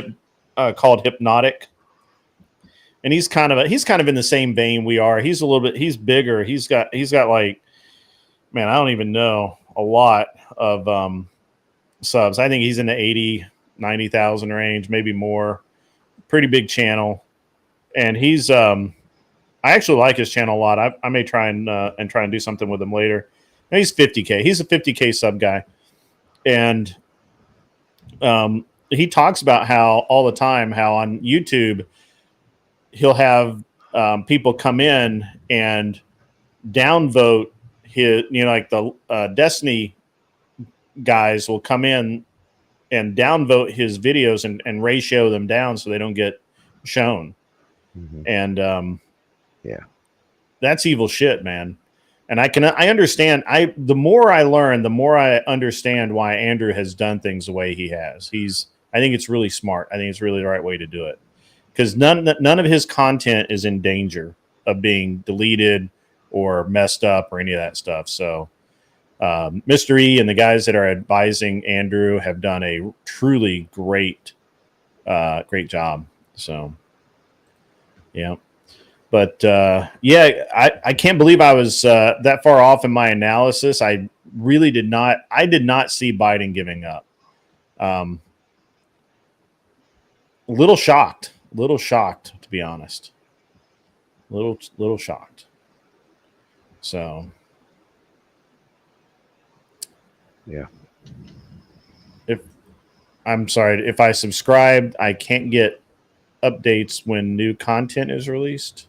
called Hypnotic, and he's kind of in the same vein we are. He's bigger. He's got like, man, I don't even know, a lot of subs. I think he's in the 80, 90,000 range, maybe more. Pretty big channel, and he's I actually like his channel a lot. I may try and do something with him later. And he's 50K. He's a 50K sub guy, and he talks about how all the time how on YouTube he'll have people come in and downvote his, like the Destiny guys will come in and downvote his videos and ratio them down so they don't get shown. Mm-hmm. And that's evil shit, man. And I understand. The more I learn, the more I understand why Andrew has done things the way he has. I think it's really smart. I think it's really the right way to do it, because none of his content is in danger of being deleted or messed up or any of that stuff. So Mr. E and the guys that are advising Andrew have done a truly great job. So yeah. But I can't believe I was that far off in my analysis. I really did not see Biden giving up. A little shocked, to be honest. Little shocked. So yeah. I'm sorry, if I subscribed, I can't get updates when new content is released.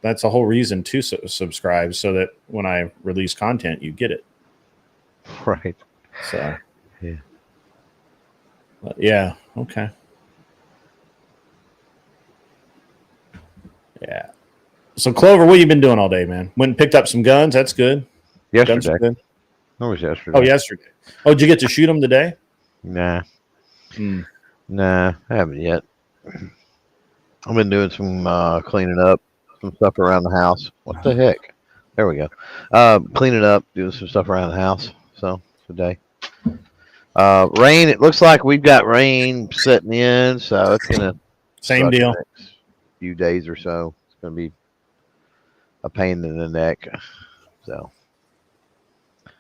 That's the whole reason to subscribe, so that when I release content, you get it. Right. So, yeah. But yeah. Okay. Yeah. So Clover, what you been doing all day, man? Went and picked up some guns. That's good. Guns Yesterday. are good. That was yesterday. Oh, yesterday. Oh, did you get to shoot them today? Nah. Hmm. Nah, I haven't yet. I've been doing some cleaning up, some stuff around the house. What the heck? There we go. Cleaning up, doing some stuff around the house. So today, rain. It looks like we've got rain setting in, so it's gonna Same suck the deal. next few days or so. It's gonna be a pain in the neck. So I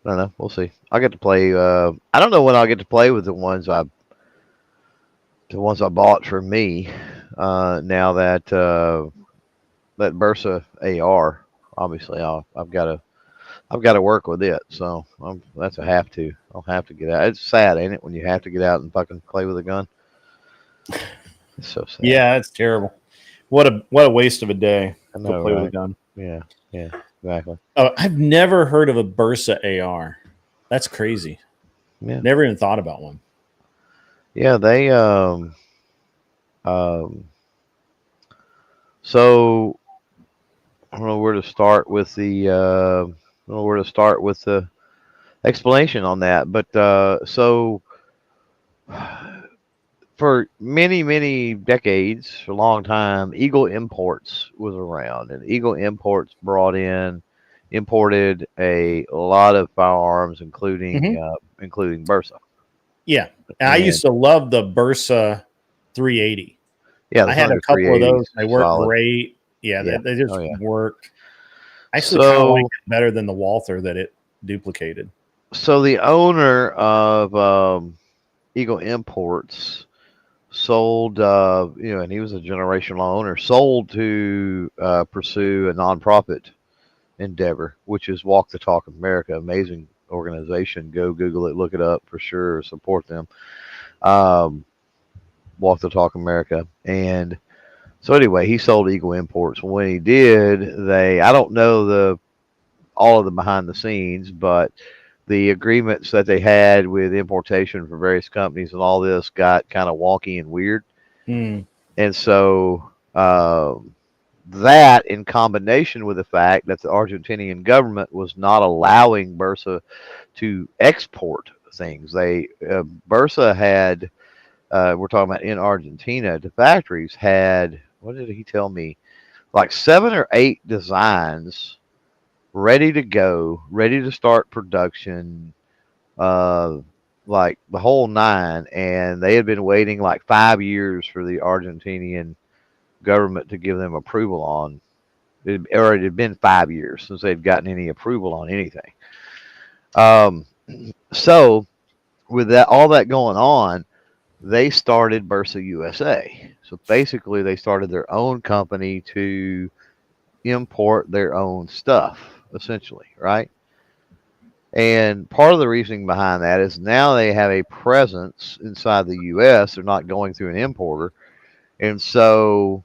don't know. We'll see. I'll get to play. I don't know when I'll get to play with the ones I bought for me. Now that that Bursa AR, obviously I've got to work with it. So that's a have to. I'll have to get out. It's sad, ain't it, when you have to get out and fucking play with a gun? It's so sad. Yeah, it's terrible. What a waste of a day I to know, play with a right? gun. Yeah, exactly. Oh, I've never heard of a Bursa AR. That's crazy. Yeah, Never even thought about one. yeah. They um. So I don't know where to start with the I don't know where to start with the explanation on that, but so for many decades, for a long time, Eagle Imports was around, and Eagle Imports imported a lot of firearms, including Mhm. including Bursa. Yeah, and I And used to love the Bursa 380. yeah, the I had a Thunder couple of 380s, those. They worked solid. great. Yeah, Yeah. they just Oh yeah. worked. I actually kind of liked So it better than the Walther that it duplicated. so the owner of Eagle Imports sold, and he was a generational owner, sold to pursue a nonprofit endeavor, which is Walk the Talk America. Amazing organization. Go Google it, look it up for sure. Support them. Um, Walk the Talk America. And so anyway, he sold Eagle Imports. When he did, I don't know all of the behind the scenes, but the agreements that they had with importation for various companies and all this got kind of wonky and weird. Hmm. And so that, in combination with the fact that the Argentinian government was not allowing Bursa to export things, Bursa had, we're talking about in Argentina, the factories had, what did he tell me, like 7 or 8 designs ready to go, ready to start production, uh, like the whole nine, and they had been waiting like 5 years for the Argentinian government to give them approval on. Or it had been 5 years since they'd gotten any approval on anything. Um, so with that, all that going on, they started Bursa USA. So basically, they started their own company to import their own stuff, essentially, right? And part of the reasoning behind that is now they have a presence inside the U.S. They're not going through an importer. And so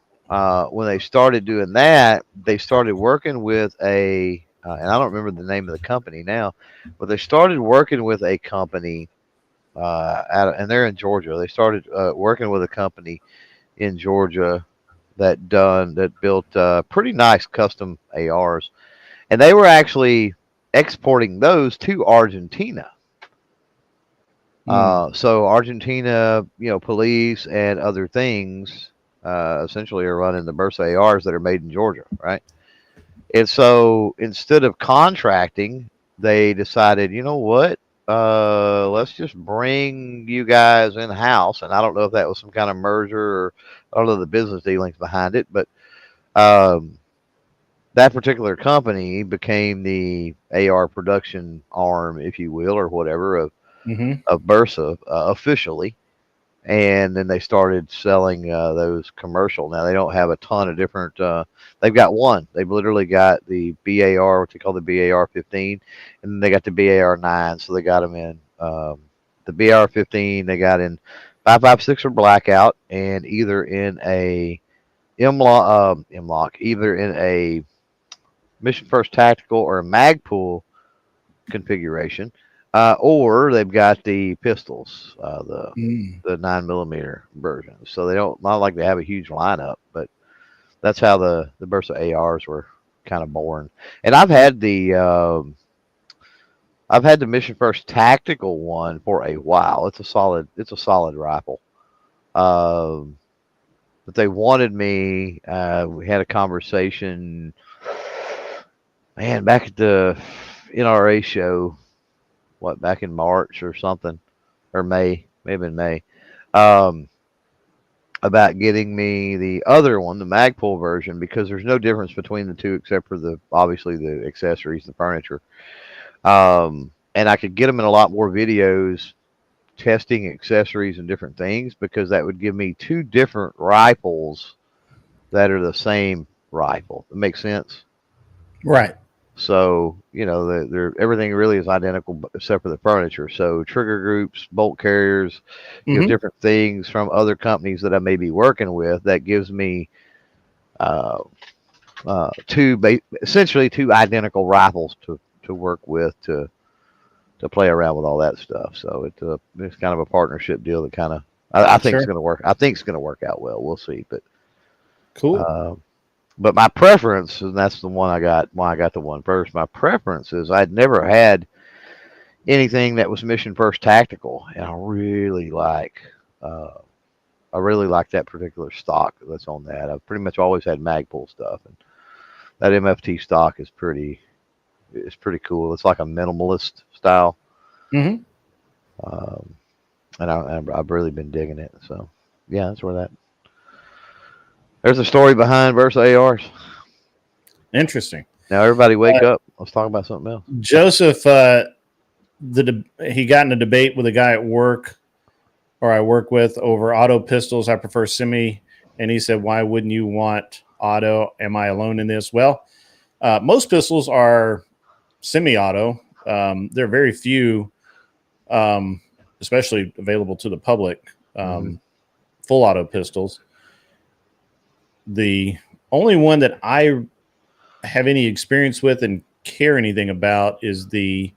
when they started doing that, they started working with and I don't remember the name of the company now, but they started working with a company, and they're in Georgia. They started working with a company in Georgia that built pretty nice custom ARs, and they were actually exporting those to Argentina. Hmm. So Argentina, police and other things essentially are running the Bursa ARs that are made in Georgia, right? And so instead of contracting, they decided, you know what? Let's just bring you guys in house. And I don't know if that was some kind of merger or I don't know the business dealings behind it, but um, that particular company became the AR production arm, if you will, or whatever, Hmm. of Bursa officially. And then they started selling those commercial. Now they don't have a ton of different. They've got one. They've literally got the BAR, what they call the BAR 15, and then they got the BAR 9. So they got them in the BAR 15. They got in 5.56 or blackout, and either in a M-lock, either in a Mission First Tactical or a Magpul configuration, or they've got the pistols, the 9mm version. So they don't not like they have a huge lineup, but that's how the Bursa ARs were kind of born. And I've had the Mission First Tactical one for a while. It's a solid rifle. Um, but they wanted me. We had a conversation, man, back at the NRA show, back in March or something, or May, maybe in May, about getting me the other one, the Magpul version, because there's no difference between the two except for obviously the accessories, the furniture. And I could get them in a lot more videos testing accessories and different things, because that would give me two different rifles that are the same rifle. It makes sense. Right. So, everything really is identical except for the furniture. So trigger groups, bolt carriers, different things from other companies that I may be working with, that gives me essentially two identical rifles to work with to play around with all that stuff. So it's kind of a partnership deal that kind of I think it's going to work. I think it's going to work out well. We'll see, but cool. But my preference, and that's the one I got. Why I got the one first. My preference is I'd never had anything that was Mission First Tactical, and I really like that particular stock that's on that. I've pretty much always had Magpul stuff, and that MFT stock is pretty cool. It's like a minimalist style, and I've really been digging it. So yeah, that's where that. There's a story behind Versa ARs. Interesting. Now everybody wake up. Let's talk about something else. Joseph, he got in a debate with a guy at work, or I work with, over auto pistols. I prefer semi, and he said, "Why wouldn't you want auto? Am I alone in this?" Well, most pistols are semi-auto. There are very few, especially available to the public, full auto pistols. The only one that I have any experience with and care anything about is the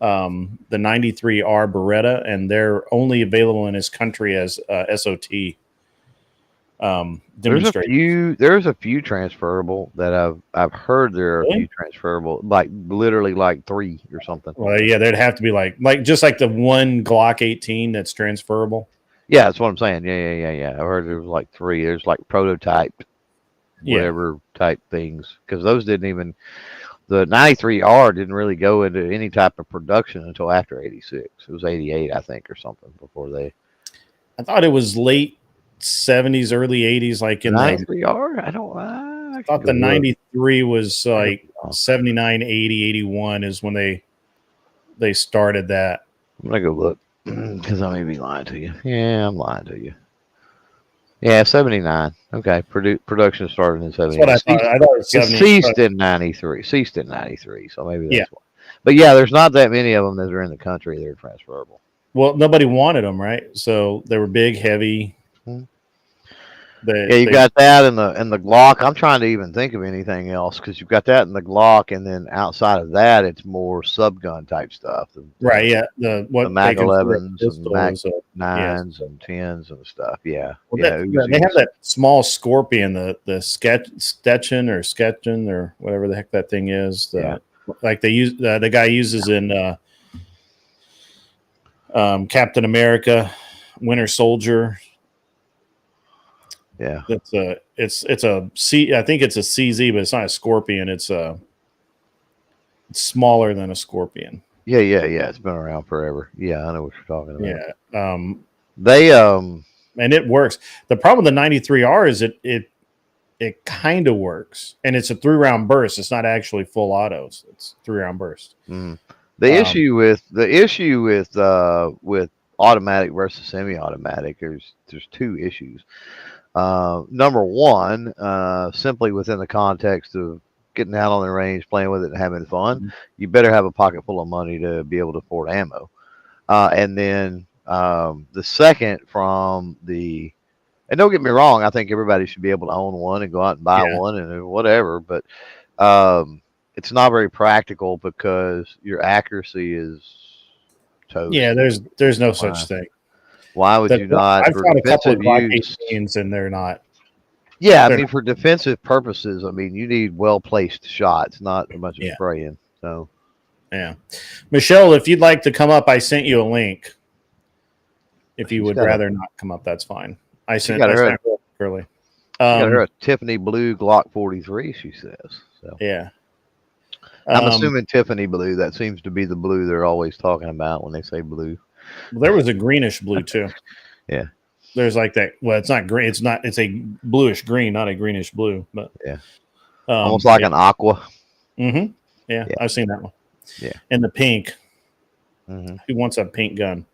93R Beretta, and they're only available in this country as SOT demonstration. There's a few transferable that I've heard there are a few transferable, like literally like 3 or something. Well, yeah, there'd have to be like just like the one Glock 18 that's transferable. Yeah, that's what I'm saying. Yeah. I heard there was like 3. There's like prototype, whatever type things, because those didn't even. The 93R didn't really go into any type of production until after 86. It was 88, I think, or something before they. I thought it was late 70s, early 80s, like in 93R. I thought the 93 was like 79, 80, 81 is when they started that. I'm gonna go look because I may be lying to you. Yeah, I'm lying to you. Yeah, 79. Okay, production started in 79. That's what I thought. I thought it was 70. It ceased in 93. So maybe that's why. But yeah, there's not that many of them that are in the country that are transferable. Well, nobody wanted them, right? So they were big, heavy. You got that in the Glock. I'm trying to even think of anything else, because you've got that in the Glock, and then outside of that, it's more subgun type stuff. Right? Yeah. The Mag 11s and Mag 9s and 10s and stuff. Yeah. Well, they have that small Scorpion, the Stetchen or whatever the heck that thing is. Like they use the guy uses in Captain America, Winter Soldier. Yeah, it's a C. I think it's a CZ, but it's not a Scorpion. It's smaller than a Scorpion. Yeah. It's been around forever. Yeah, I know what you're talking about. Yeah. And it works. The problem with the 93R is it kind of works, and it's a 3-round burst. It's not actually full autos. It's 3-round burst. The issue with automatic versus semi-automatic, there's 2 issues. Number one, simply within the context of getting out on the range, playing with it, and having fun, you better have a pocket full of money to be able to afford ammo. And then the second, and don't get me wrong, I think everybody should be able to own one and go out and buy one and whatever, but it's not very practical because your accuracy is toast. Yeah, there's no such thing. Why would you not? I've got a couple of Glock 18s and they're not. Yeah, I mean, for defensive purposes, I mean, you need well-placed shots, not a bunch of spraying. So, yeah. Michelle, if you'd like to come up, I sent you a link. If you would rather not come up, that's fine. I sent Curly. got her a Tiffany blue Glock 43. She says so. Yeah. I'm assuming Tiffany blue. That seems to be the blue they're always talking about when they say blue. There was a greenish blue too. Yeah. There's like that. Well, it's not green. It's a bluish green, not a greenish blue. But yeah, almost like an aqua. Mm-hmm. Yeah, I've seen that one. Yeah. And the pink. Mm-hmm. Who wants a pink gun?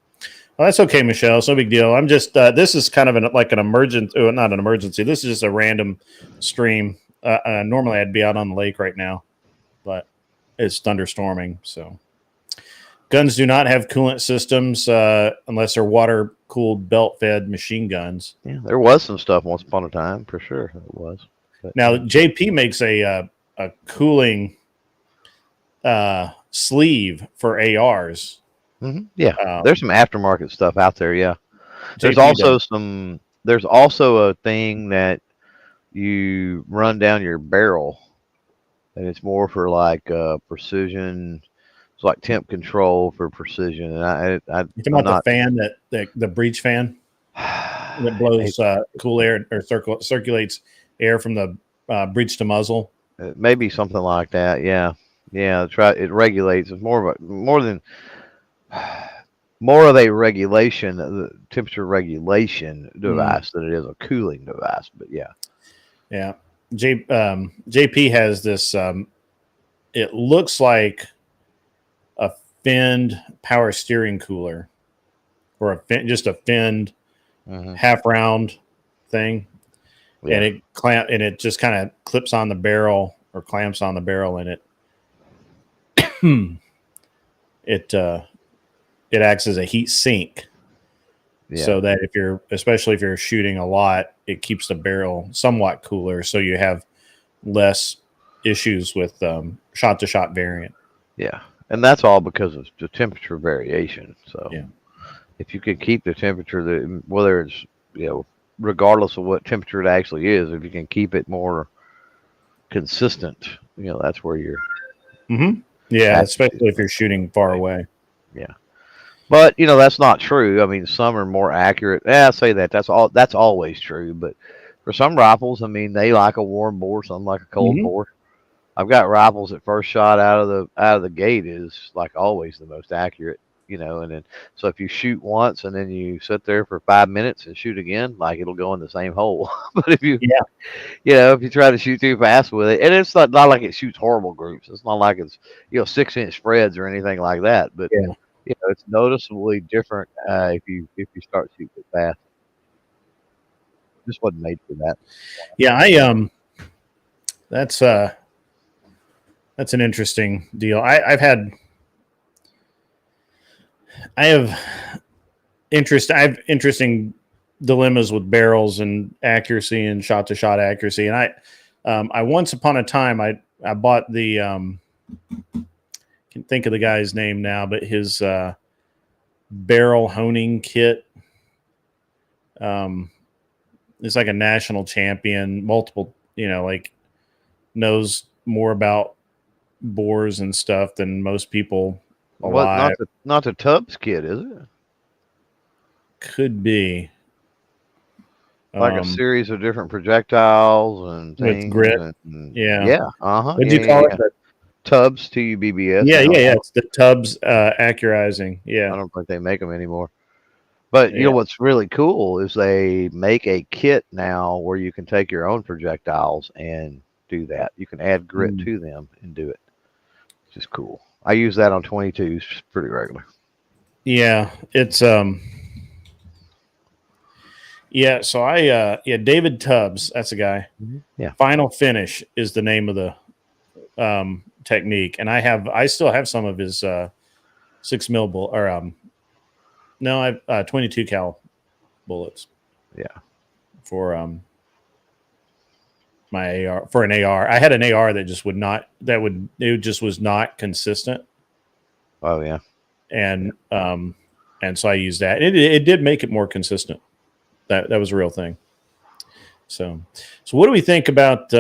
Well, that's okay, Michelle. It's no big deal. I'm just. This is kind of like an emergency. Not an emergency. This is just a random stream. Normally, I'd be out on the lake right now, but it's thunderstorming. So, guns do not have coolant systems unless they're water-cooled, belt-fed machine guns. Yeah, there was some stuff once upon a time for sure. It was. But, now, JP makes a cooling sleeve for ARs. mm-hmm. Yeah, there's some aftermarket stuff out there. Yeah, there's also a thing that you run down your barrel, and it's more for like precision. It's like temp control for precision. And you talking about the fan the breech fan that blows cool air or circulates air from the breech to muzzle. Maybe something like that. Yeah. It regulates. It's more of a regulation, the temperature regulation device than it is a cooling device. But yeah. JP has this. It looks like a finned power steering cooler, or just a finned half round thing, and it just kind of clips on the barrel or clamps on the barrel, and it acts as a heat sink, so that especially if you're shooting a lot, it keeps the barrel somewhat cooler, so you have less issues with shot to shot variant. Yeah, and that's all because of the temperature variation. So if you could keep the temperature, whether it's regardless of what temperature it actually is, if you can keep it more consistent, that's where you're. Mm-hmm. Yeah, especially if you're shooting far away. Yeah, but that's not true. I mean, some are more accurate. I say that that's always true. But for some rifles, I mean, they like a warm bore, some like a cold bore. I've got rifles that first shot out of the gate is like always the most accurate. And then so if you shoot once and then you sit there for 5 minutes and shoot again, like it'll go in the same hole. But if you if you try to shoot too fast with it, and it's not like it shoots horrible groups. It's not like it's 6-inch spreads or anything like that. But it's noticeably different if you start shooting it fast. Just wasn't made for that. Yeah, that's an interesting deal. I have interesting dilemmas with barrels and accuracy and shot to shot accuracy. And I once upon a time I bought the can't think of the guy's name now, but his barrel honing kit. It's like a national champion, multiple, like knows more about bores and stuff than most people alive. Not the Tubbs kit, is it? Could be like a series of different projectiles and things with grit. What'd you call it? Tubbs, TUBBS. Yeah. It's the Tubbs accurizing. Yeah, I don't think they make them anymore. But you know what's really cool is they make a kit now where you can take your own projectiles and do that. You can add grit to them and do it. It's just cool. I use that on 22s pretty regular. Yeah, it's so David Tubbs, that's a guy. Yeah. Final Finish is the name of the technique, and I still have some of his 6mm bull or no, I have 22 cal bullets. Yeah. For my AR, for an AR. I had an AR that just just was not consistent. Oh yeah. And so I used that. It did make it more consistent. That was a real thing. So what do we think about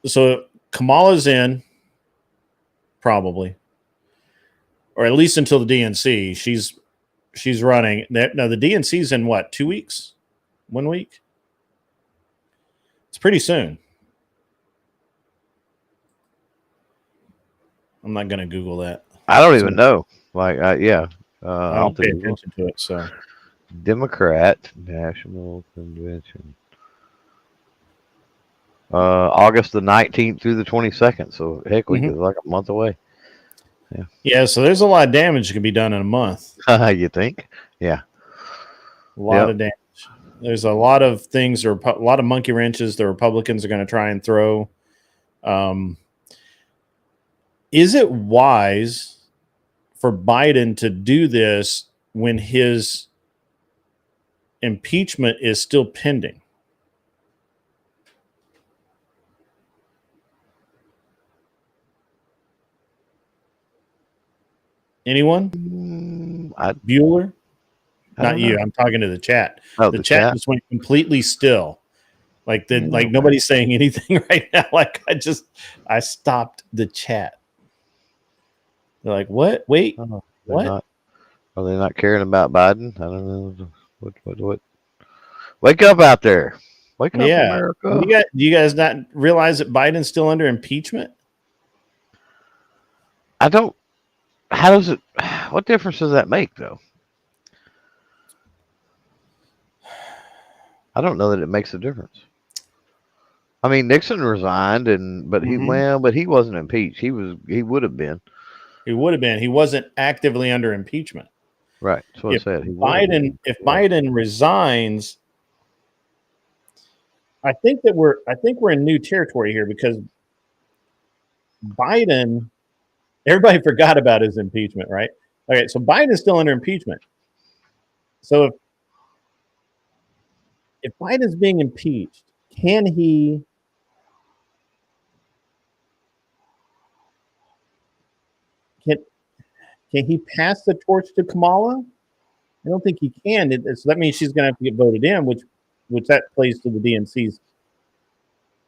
so Kamala's in probably, or at least until the DNC. She's running. Now the DNC's in what, 2 weeks? 1 week? It's pretty soon. I'm not going to Google that. I don't even know. Like, yeah. I don't pay attention to it. So, Democrat National Convention. August the 19th through the 22nd. So, heck, we could like a month away. Yeah, so there's a lot of damage that can be done in a month. You think? Yeah. A lot of damage. There's a lot of things, or a lot of monkey wrenches the Republicans are going to try and throw. Is it wise for Biden to do this when his impeachment is still pending? Anyone? Bueller? Not you. I'm talking to the chat. Oh, the chat just went completely still. Like nobody's saying anything right now. Like I stopped the chat. They're like, what? Wait, what? Are they not caring about Biden? I don't know. What? Wake up out there. Wake up, America. Do you guys not realize that Biden's still under impeachment? I don't. How does it? What difference does that make, though? I don't know that it makes a difference. I mean, Nixon resigned, but he wasn't impeached. He would have been. He would have been. He wasn't actively under impeachment. Right. That's what I said. If Biden resigns, I think we're in new territory here, because Biden, everybody forgot about his impeachment, right? Okay, so Biden is still under impeachment. So if Biden's being impeached, can he pass the torch to Kamala? I don't think he can. So that means she's going to have to get voted in, which that plays to the DNC's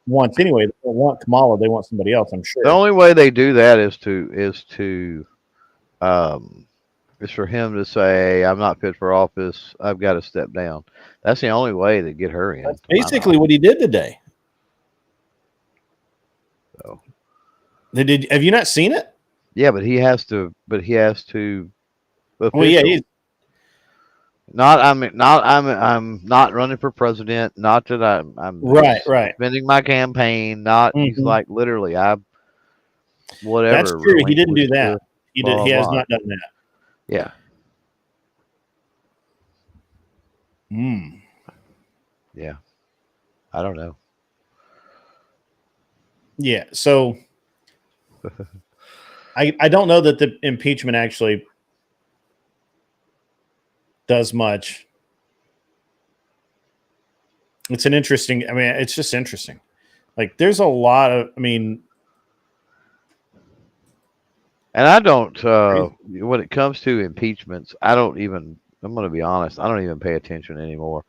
wants anyway. They don't want Kamala; they want somebody else. I'm sure. The only way they do that is for him to say, "I'm not fit for office. I've got to step down." That's the only way to get her in. That's basically what he did today. So, have you not seen it? Yeah, but he has to. Well, yeah, I'm not running for president. Not that I'm right. spending my campaign. Not he's like literally whatever. That's true. He didn't do that. He has not done that. Yeah. Yeah. I don't know. Yeah. So I don't know that the impeachment actually does much. It's it's just interesting. Like, there's a lot of, and I don't, when it comes to impeachments, I'm going to be honest, I don't even pay attention anymore,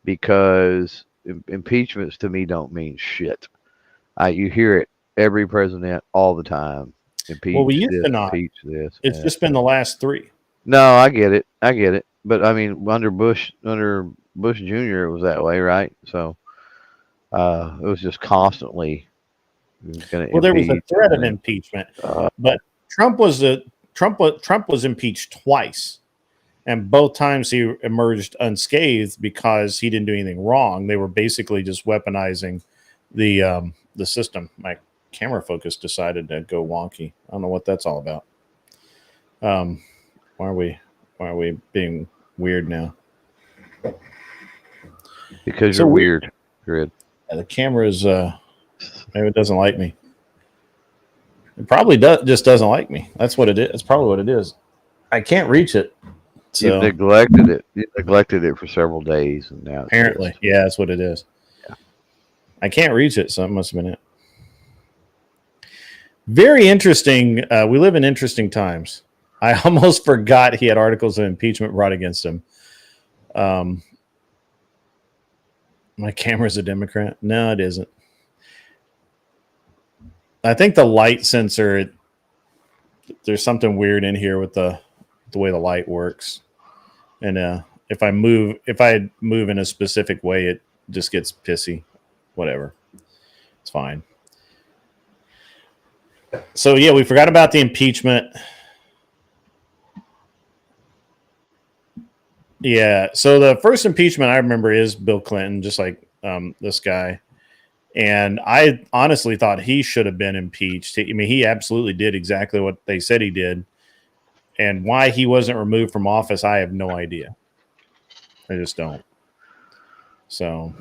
because impeachments to me don't mean shit. You hear it, every president all the time. Impeach we used this, to not. impeach this. It's just been the last three. No, I get it. But I mean, under Bush Jr., it was that way, right? So it was just constantly. There was a threat of impeachment, but Trump was impeached twice, and both times he emerged unscathed because he didn't do anything wrong. They were basically just weaponizing the system. My camera focus decided to go wonky. I don't know what that's all about. Why are we being weird now? Because you're weird. Grid. Yeah, the camera is maybe it doesn't like me. It probably just doesn't like me. That's what it is. That's probably what it is. I can't reach it. So. You've neglected it. You neglected it for several days, and now apparently, yeah, that's what it is. Yeah. I can't reach it, so that must have been it. Very interesting. We live in interesting times. I almost forgot he had articles of impeachment brought against him. My camera's a Democrat. No, it isn't. I think the light sensor, there's something weird in here with the way the light works. And if I move in a specific way, it just gets pissy. Whatever, it's fine. So yeah, we forgot about the impeachment. Yeah, so the first impeachment I remember is Bill Clinton, just like this guy. And I honestly thought he should have been impeached. I mean, he absolutely did exactly what they said he did. And why he wasn't removed from office, I have no idea. I just don't. So,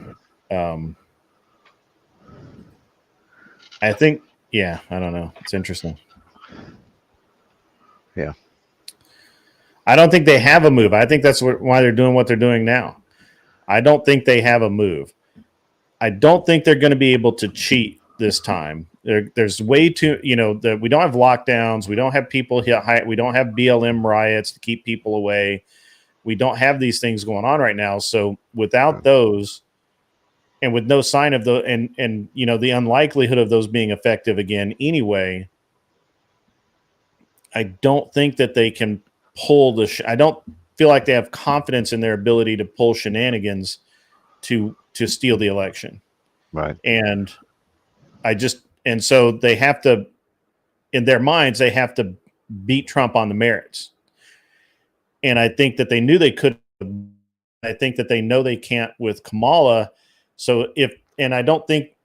I think, yeah, I don't know. It's interesting. Yeah. I don't think they have a move. I think that's why they're doing what they're doing now. I don't think they have a move. I don't think they're going to be able to cheat this time. There's way too, we don't have lockdowns. We don't have people here. We don't have BLM riots to keep people away. We don't have these things going on right now. So without those, and with no sign of the, and the unlikelihood of those being effective again anyway, I don't think that they can pull I don't feel like they have confidence in their ability to pull shenanigans to steal the election. Right. And so they have to, in their minds, they have to beat Trump on the merits. And I think that they knew they could. I think that they know they can't with Kamala. So I don't think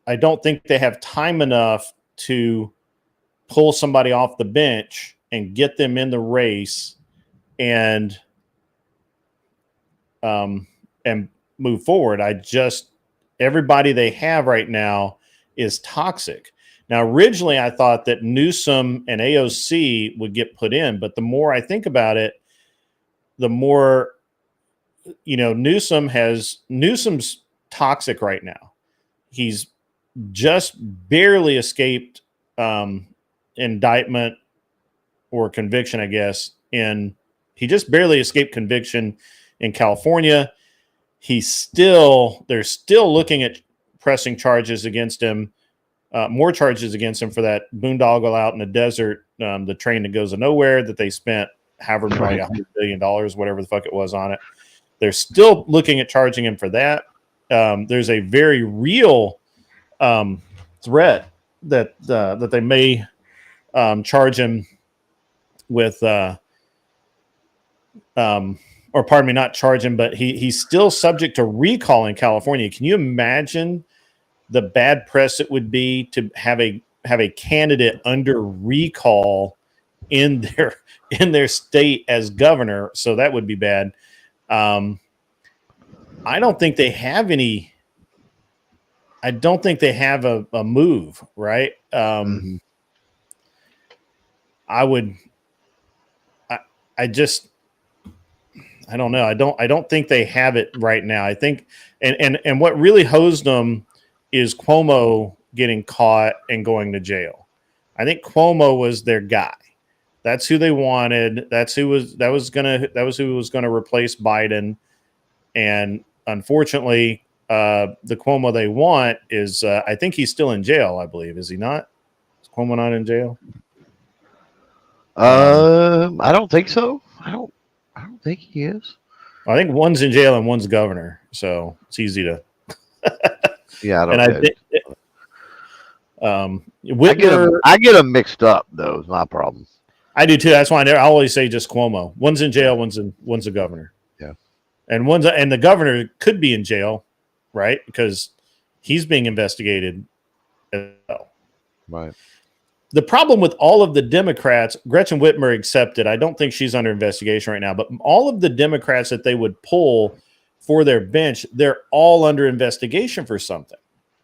they have time enough to pull somebody off the bench and get them in the race and move forward. Everybody they have right now is toxic. Now, originally I thought that Newsom and AOC would get put in, but the more I think about it, the more, Newsom's toxic right now. He's just barely escaped indictment or conviction, I guess. He just barely escaped conviction in California. They're still looking at pressing charges against him, more charges against him for that boondoggle out in the desert, the train that goes to nowhere that they spent however many $100 billion, whatever the fuck it was on it. They're still looking at charging him for that. There's a very real threat that they may charge him with, or pardon me, not charge him, but he's still subject to recall in California. Can you imagine the bad press it would be to have a candidate under recall in their state as governor? So that would be bad. I don't think they have any. I don't think they have a move, right? I don't know. I don't think they have it right now. I think, and what really hosed them is Cuomo getting caught and going to jail. I think Cuomo was their guy. That's who they wanted. That's who was going to replace Biden. And unfortunately, the Cuomo they want is, I think he's still in jail. I believe, is he not? Is Cuomo not in jail? I don't think so. I don't think he is. I think one's in jail and one's governor, so it's easy to. Yeah, I don't. I get them mixed up, though. Is my problem. I do too. That's why I always say just Cuomo. One's in jail, one's a governor. Yeah, and the governor could be in jail, right? Because he's being investigated as well. Right. The problem with all of the Democrats, Gretchen Whitmer accepted, I don't think she's under investigation right now, but all of the Democrats that they would pull for their bench, they're all under investigation for something.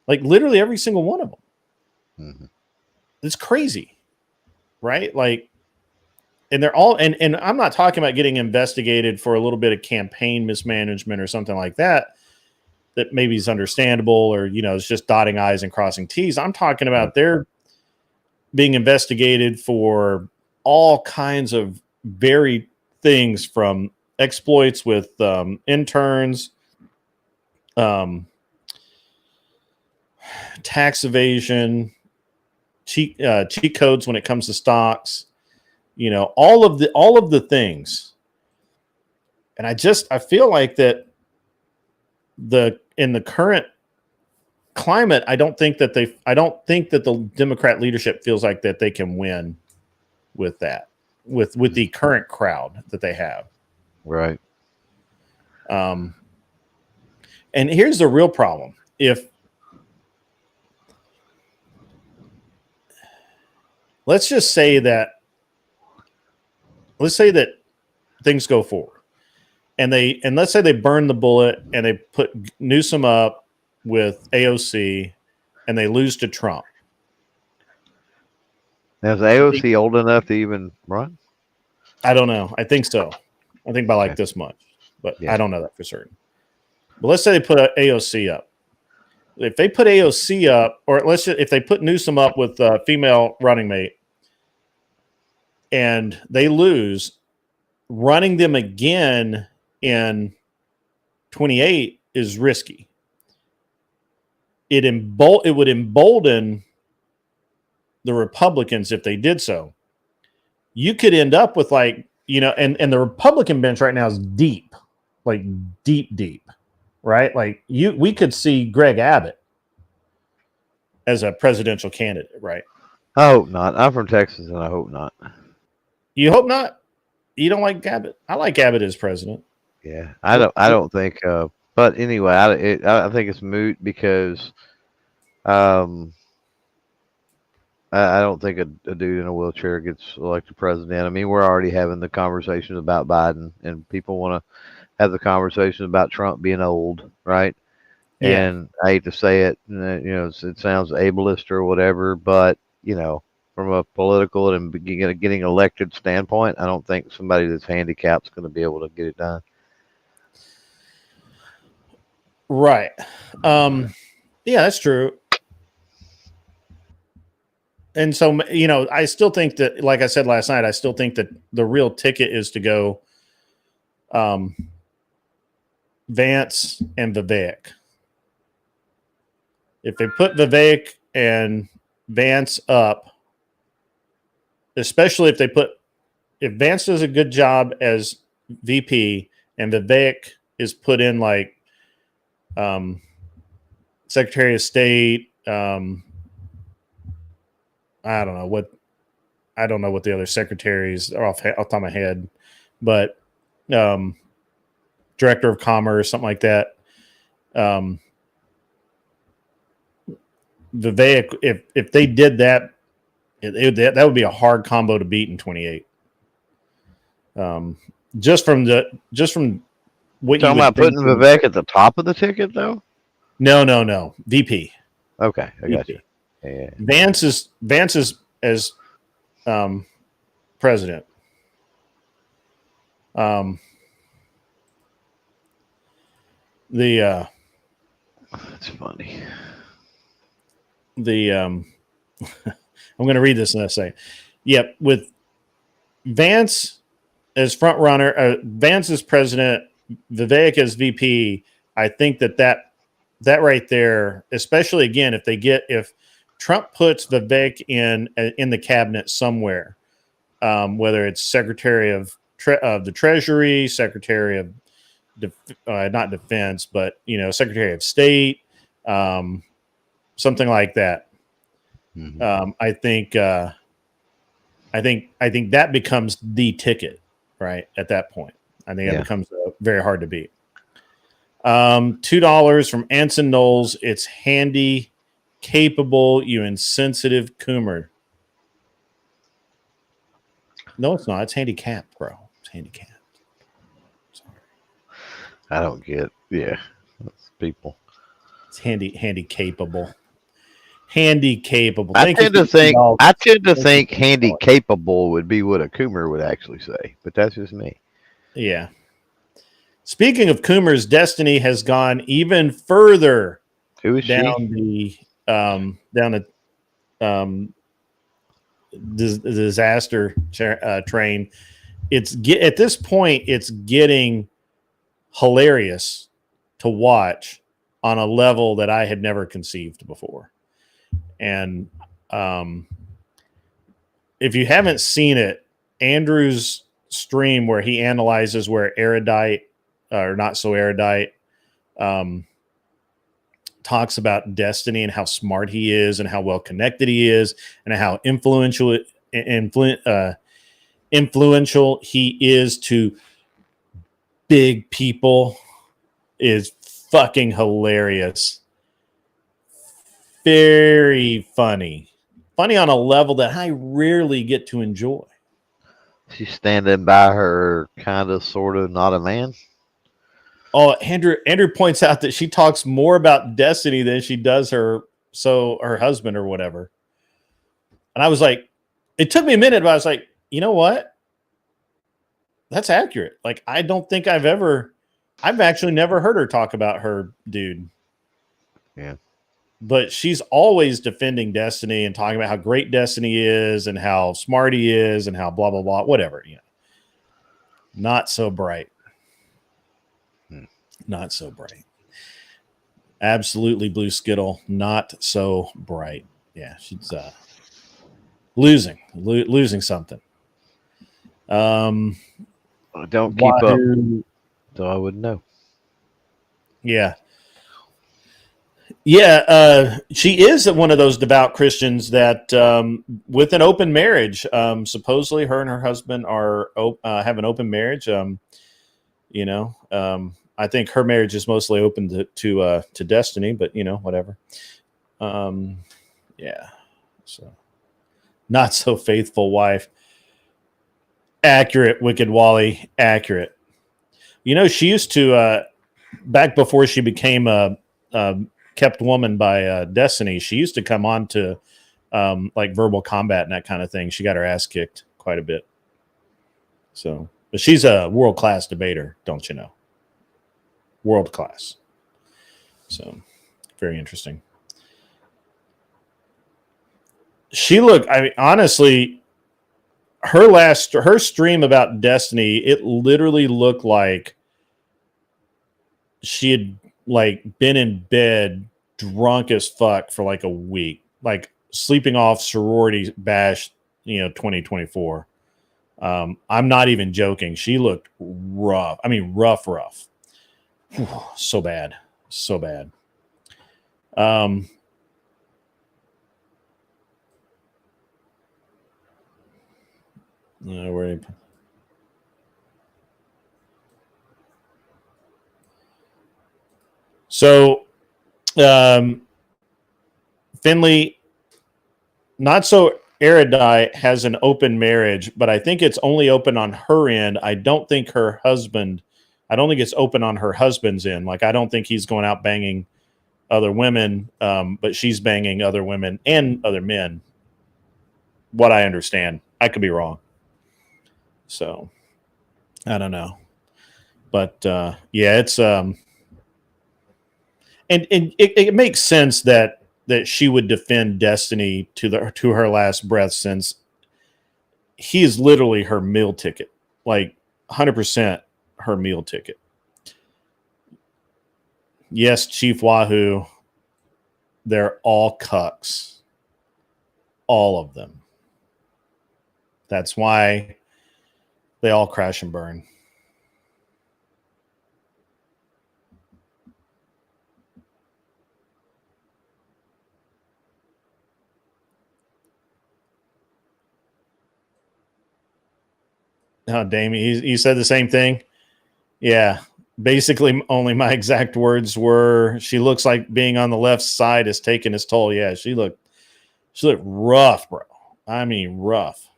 Like literally every single one of them. Mm-hmm. It's crazy, right? Like, and they're all, and I'm not talking about getting investigated for a little bit of campaign mismanagement or something like that maybe is understandable, or, it's just dotting I's and crossing T's. I'm talking about they're being investigated for all kinds of varied things, from exploits with interns, tax evasion, cheat codes when it comes to stocks, all of the things. And I feel like that in the current climate, I don't think that the Democrat leadership feels like that they can win with that, with the current crowd that they have. Right. And here's the real problem. Let's say that things go forward and let's say they burn the bullet and they put Newsom up with AOC and they lose to Trump. Now, is AOC old enough to even run? I don't know. I think so. I think by like this much, but I don't know that for certain. But let's say they put AOC up. If they put AOC up, or if they put Newsom up with a female running mate and they lose, running them again in 28 is risky. It would embolden the Republicans if they did so. You could end up with and the Republican bench right now is deep, like deep, right? Like we could see Greg Abbott as a presidential candidate, right? I hope not. I'm from Texas, and I hope not. You hope not? You don't like Abbott? I like Abbott as president. Yeah, I don't think. But anyway, I think it's moot because, I don't think a dude in a wheelchair gets elected president. I mean, we're already having the conversation about Biden, and people want to have the conversation about Trump being old, right? Yeah. And I hate to say it, it sounds ableist or whatever, but from a political and getting elected standpoint, I don't think somebody that's handicapped is going to be able to get it done. Right. Yeah, that's true. And so, I still think that, like I said last night, I still think that the real ticket is to go Vance and Vivek. If they put Vivek and Vance up, especially if Vance does a good job as VP and Vivek is put in like Secretary of State, I don't know what the other secretaries are off the top of my head, but Director of Commerce, something like that. Vivek, if they did that, that would be a hard combo to beat in 28. Just from what talking about putting Vivek at the top of the ticket, though. No, VP. Okay, I got VP. you. Yeah. Vance is as president. That's funny. I'm going to read this in a second. Yep, with Vance as front runner, Vance as president, Vivek as VP. I think that right there, especially again, if Trump puts Vivek in the cabinet somewhere, whether it's Secretary of the Treasury, Secretary of not Defense, but Secretary of State, something like that. Mm-hmm. I think that becomes the ticket, right? At that point, I think it becomes very hard to beat. $2 from Anson Knowles. It's handy, capable, you insensitive coomer. No, it's not. It's handicapped, bro. It's handicapped. Sorry. I don't get. Yeah, that's people. It's handy capable. Handy capable. I tend to think handy capable would be what a coomer would actually say, but that's just me. Yeah. Speaking of coomers, Destiny has gone even further. Who is down she? Down the disaster train. At this point, it's getting hilarious to watch on a level that I had never conceived before. And if you haven't seen it, Andrew's stream where he analyzes where erudite or not so erudite talks about destiny and how smart he is and how well connected he is and how influential he is to big people is fucking hilarious. Very funny. Funny on a level that I rarely get to enjoy. She's standing by her, kind of, sort of, not a man. Oh, Andrew points out that she talks more about destiny than she does her husband or whatever. And I was like, it took me a minute, but I was like, you know what? That's accurate. Like, I don't think I've actually never heard her talk about her dude. Yeah. But she's always defending Destiny and talking about how great Destiny is and how smart he is and how blah, blah, blah, whatever. You know, not so bright. Not so bright. Absolutely blue Skittle. Not so bright. Yeah, she's losing something. I don't keep up, so I wouldn't know. Yeah. Yeah, she is one of those devout Christians that with an open marriage, supposedly her and her husband are have an open marriage. I think her marriage is mostly open to Destiny, but whatever. Yeah, so not so faithful wife. Accurate, Wicked Wally. Accurate. She used to back before she became a kept woman by Destiny. She used to come on to like verbal combat and that kind of thing. She got her ass kicked quite a bit. So, but she's a world-class debater, don't you know? World class. So, very interesting. Honestly, her stream about Destiny, it literally looked like she had been in bed drunk as fuck for like a week, like sleeping off sorority bash, 2024. I'm not even joking. She looked rough. I mean, rough. So bad. So, Finley, not so erudite, has an open marriage, but I think it's only open on her end. I don't think it's open on her husband's end. Like, I don't think he's going out banging other women, but she's banging other women and other men. What I understand. I could be wrong. So, I don't know. But, yeah, it's... and it makes sense that she would defend Destiny to her last breath, since he is literally her meal ticket. Like, 100% her meal ticket. Yes, Chief Wahoo, they're all cucks. All of them. That's why they all crash and burn. Oh, Damien, he said the same thing. Yeah, basically, only my exact words were, "She looks like being on the left side is taking its toll." Yeah, she looked rough, bro. I mean, rough.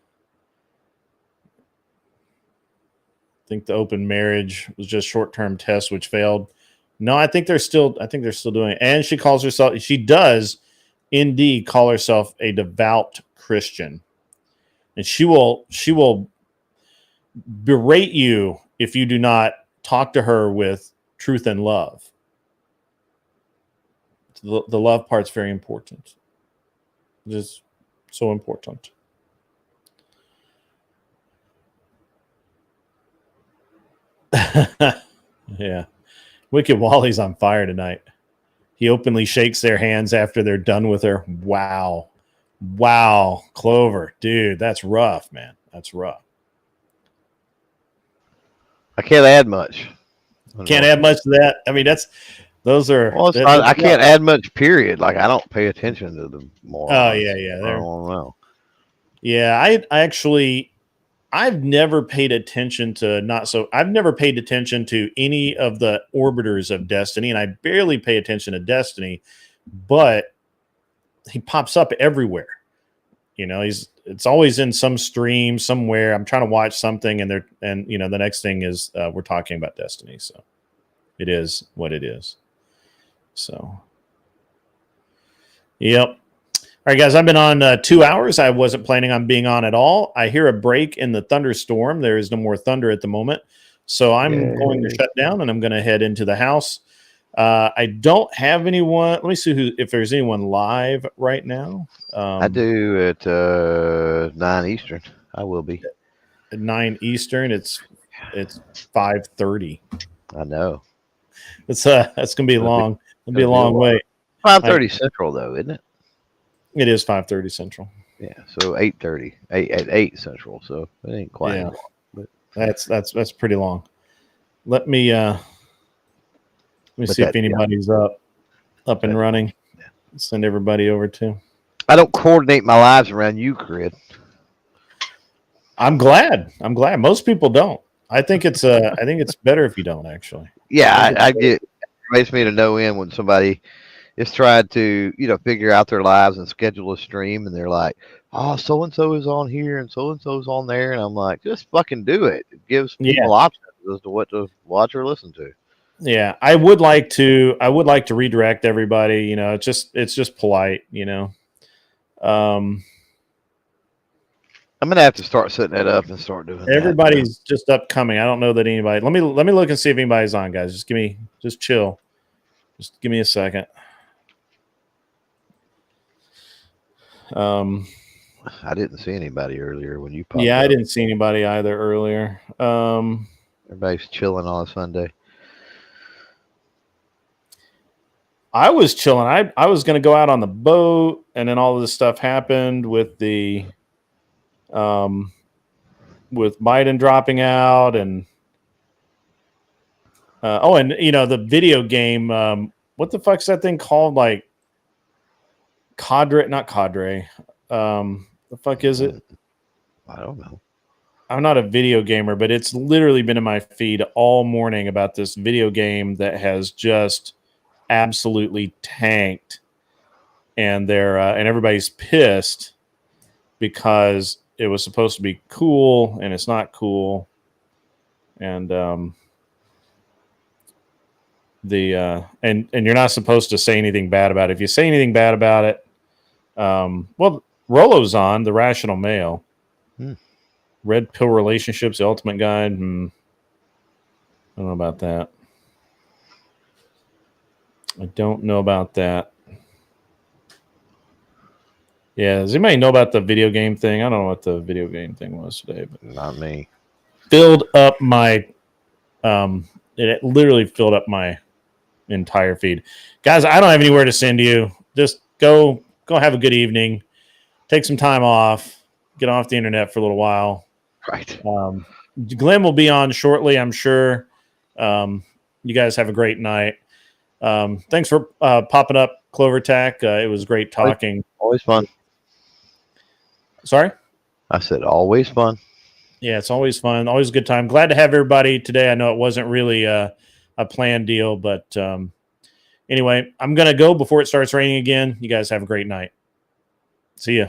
I think the open marriage was just short-term tests which failed. No, I think they're still doing it. And she does indeed call herself a devout Christian, and she will berate you if you do not talk to her with truth and love. The love part's very important. Just so important. Yeah. Wicked Wally's on fire tonight. He openly shakes their hands after they're done with her. Wow. Clover. Dude, that's rough, man. That's rough. I can't add much. Can't add much to that. I mean, those are. Well, it's not, I can't add much. Period. Like I don't pay attention to them more. Oh yeah. I don't know. Yeah, I actually, I've never paid attention to I've never paid attention to any of the orbiters of Destiny, and I barely pay attention to Destiny, but he pops up everywhere. You know, it's always in some stream somewhere. I'm trying to watch something, and the next thing is we're talking about Destiny. So it is what it is. So, yep. All right, guys, I've been on 2 hours. I wasn't planning on being on at all. I hear a break in the thunderstorm. There is no more thunder at the moment. So I'm going to shut down, and I'm going to head into the house. I don't have anyone. Let me see if there's anyone live right now. I do at 9 Eastern. I will be. At 9 Eastern, it's 5:30. I know. That's going to be long. It'll be a long wait. 5:30 Central, though, isn't it? It is 5:30 Central. Yeah, so 8:30 at 8 Central. So it ain't quite. Yeah, but that's pretty long. Let me see if anybody's up and running. Yeah. Send everybody over to. I don't coordinate my lives around you, Crid. I'm glad. Most people don't. I think it's better if you don't, actually. Yeah, I get. It makes me to no end when somebody is trying to, figure out their lives and schedule a stream, and they're like, "Oh, so and so is on here, and so is on there," and I'm like, "Just fucking do it." It gives people options as to what to watch or listen to. Yeah, I would like to redirect everybody. It's just polite. I'm gonna have to start setting that up and start doing. Everybody's just upcoming. I don't know that anybody. Let me look and see if anybody's on, guys. Just chill. Just give me a second. I didn't see anybody earlier when you popped Yeah, up. I didn't see anybody either earlier. Everybody's chilling on a Sunday. I was chilling. I was going to go out on the boat, and then all of this stuff happened with the with Biden dropping out, and the video game. What the fuck's that thing called? Like not Cadre. The fuck is it? I don't know. I'm not a video gamer, but it's literally been in my feed all morning about this video game that has just absolutely tanked, and and everybody's pissed because it was supposed to be cool and it's not cool, and and you're not supposed to say anything bad about it. If you say anything bad about it, Rolo's on The Rational Male. Red Pill Relationships, The Ultimate Guide. I don't know about that. I don't know about that. Yeah, does anybody know about the video game thing? I don't know what the video game thing was today, but Not me. Filled up my it literally filled up my entire feed. Guys, I don't have anywhere to send you. Just go have a good evening. Take some time off. Get off the internet for a little while. Right. Glenn will be on shortly, I'm sure. You guys have a great night. Thanks for popping up, Clovertac. It was great talking. Always fun. Sorry? I said always fun. Yeah, it's always fun. Always a good time. Glad to have everybody today. I know it wasn't really a planned deal, but anyway, I'm going to go before it starts raining again. You guys have a great night. See ya.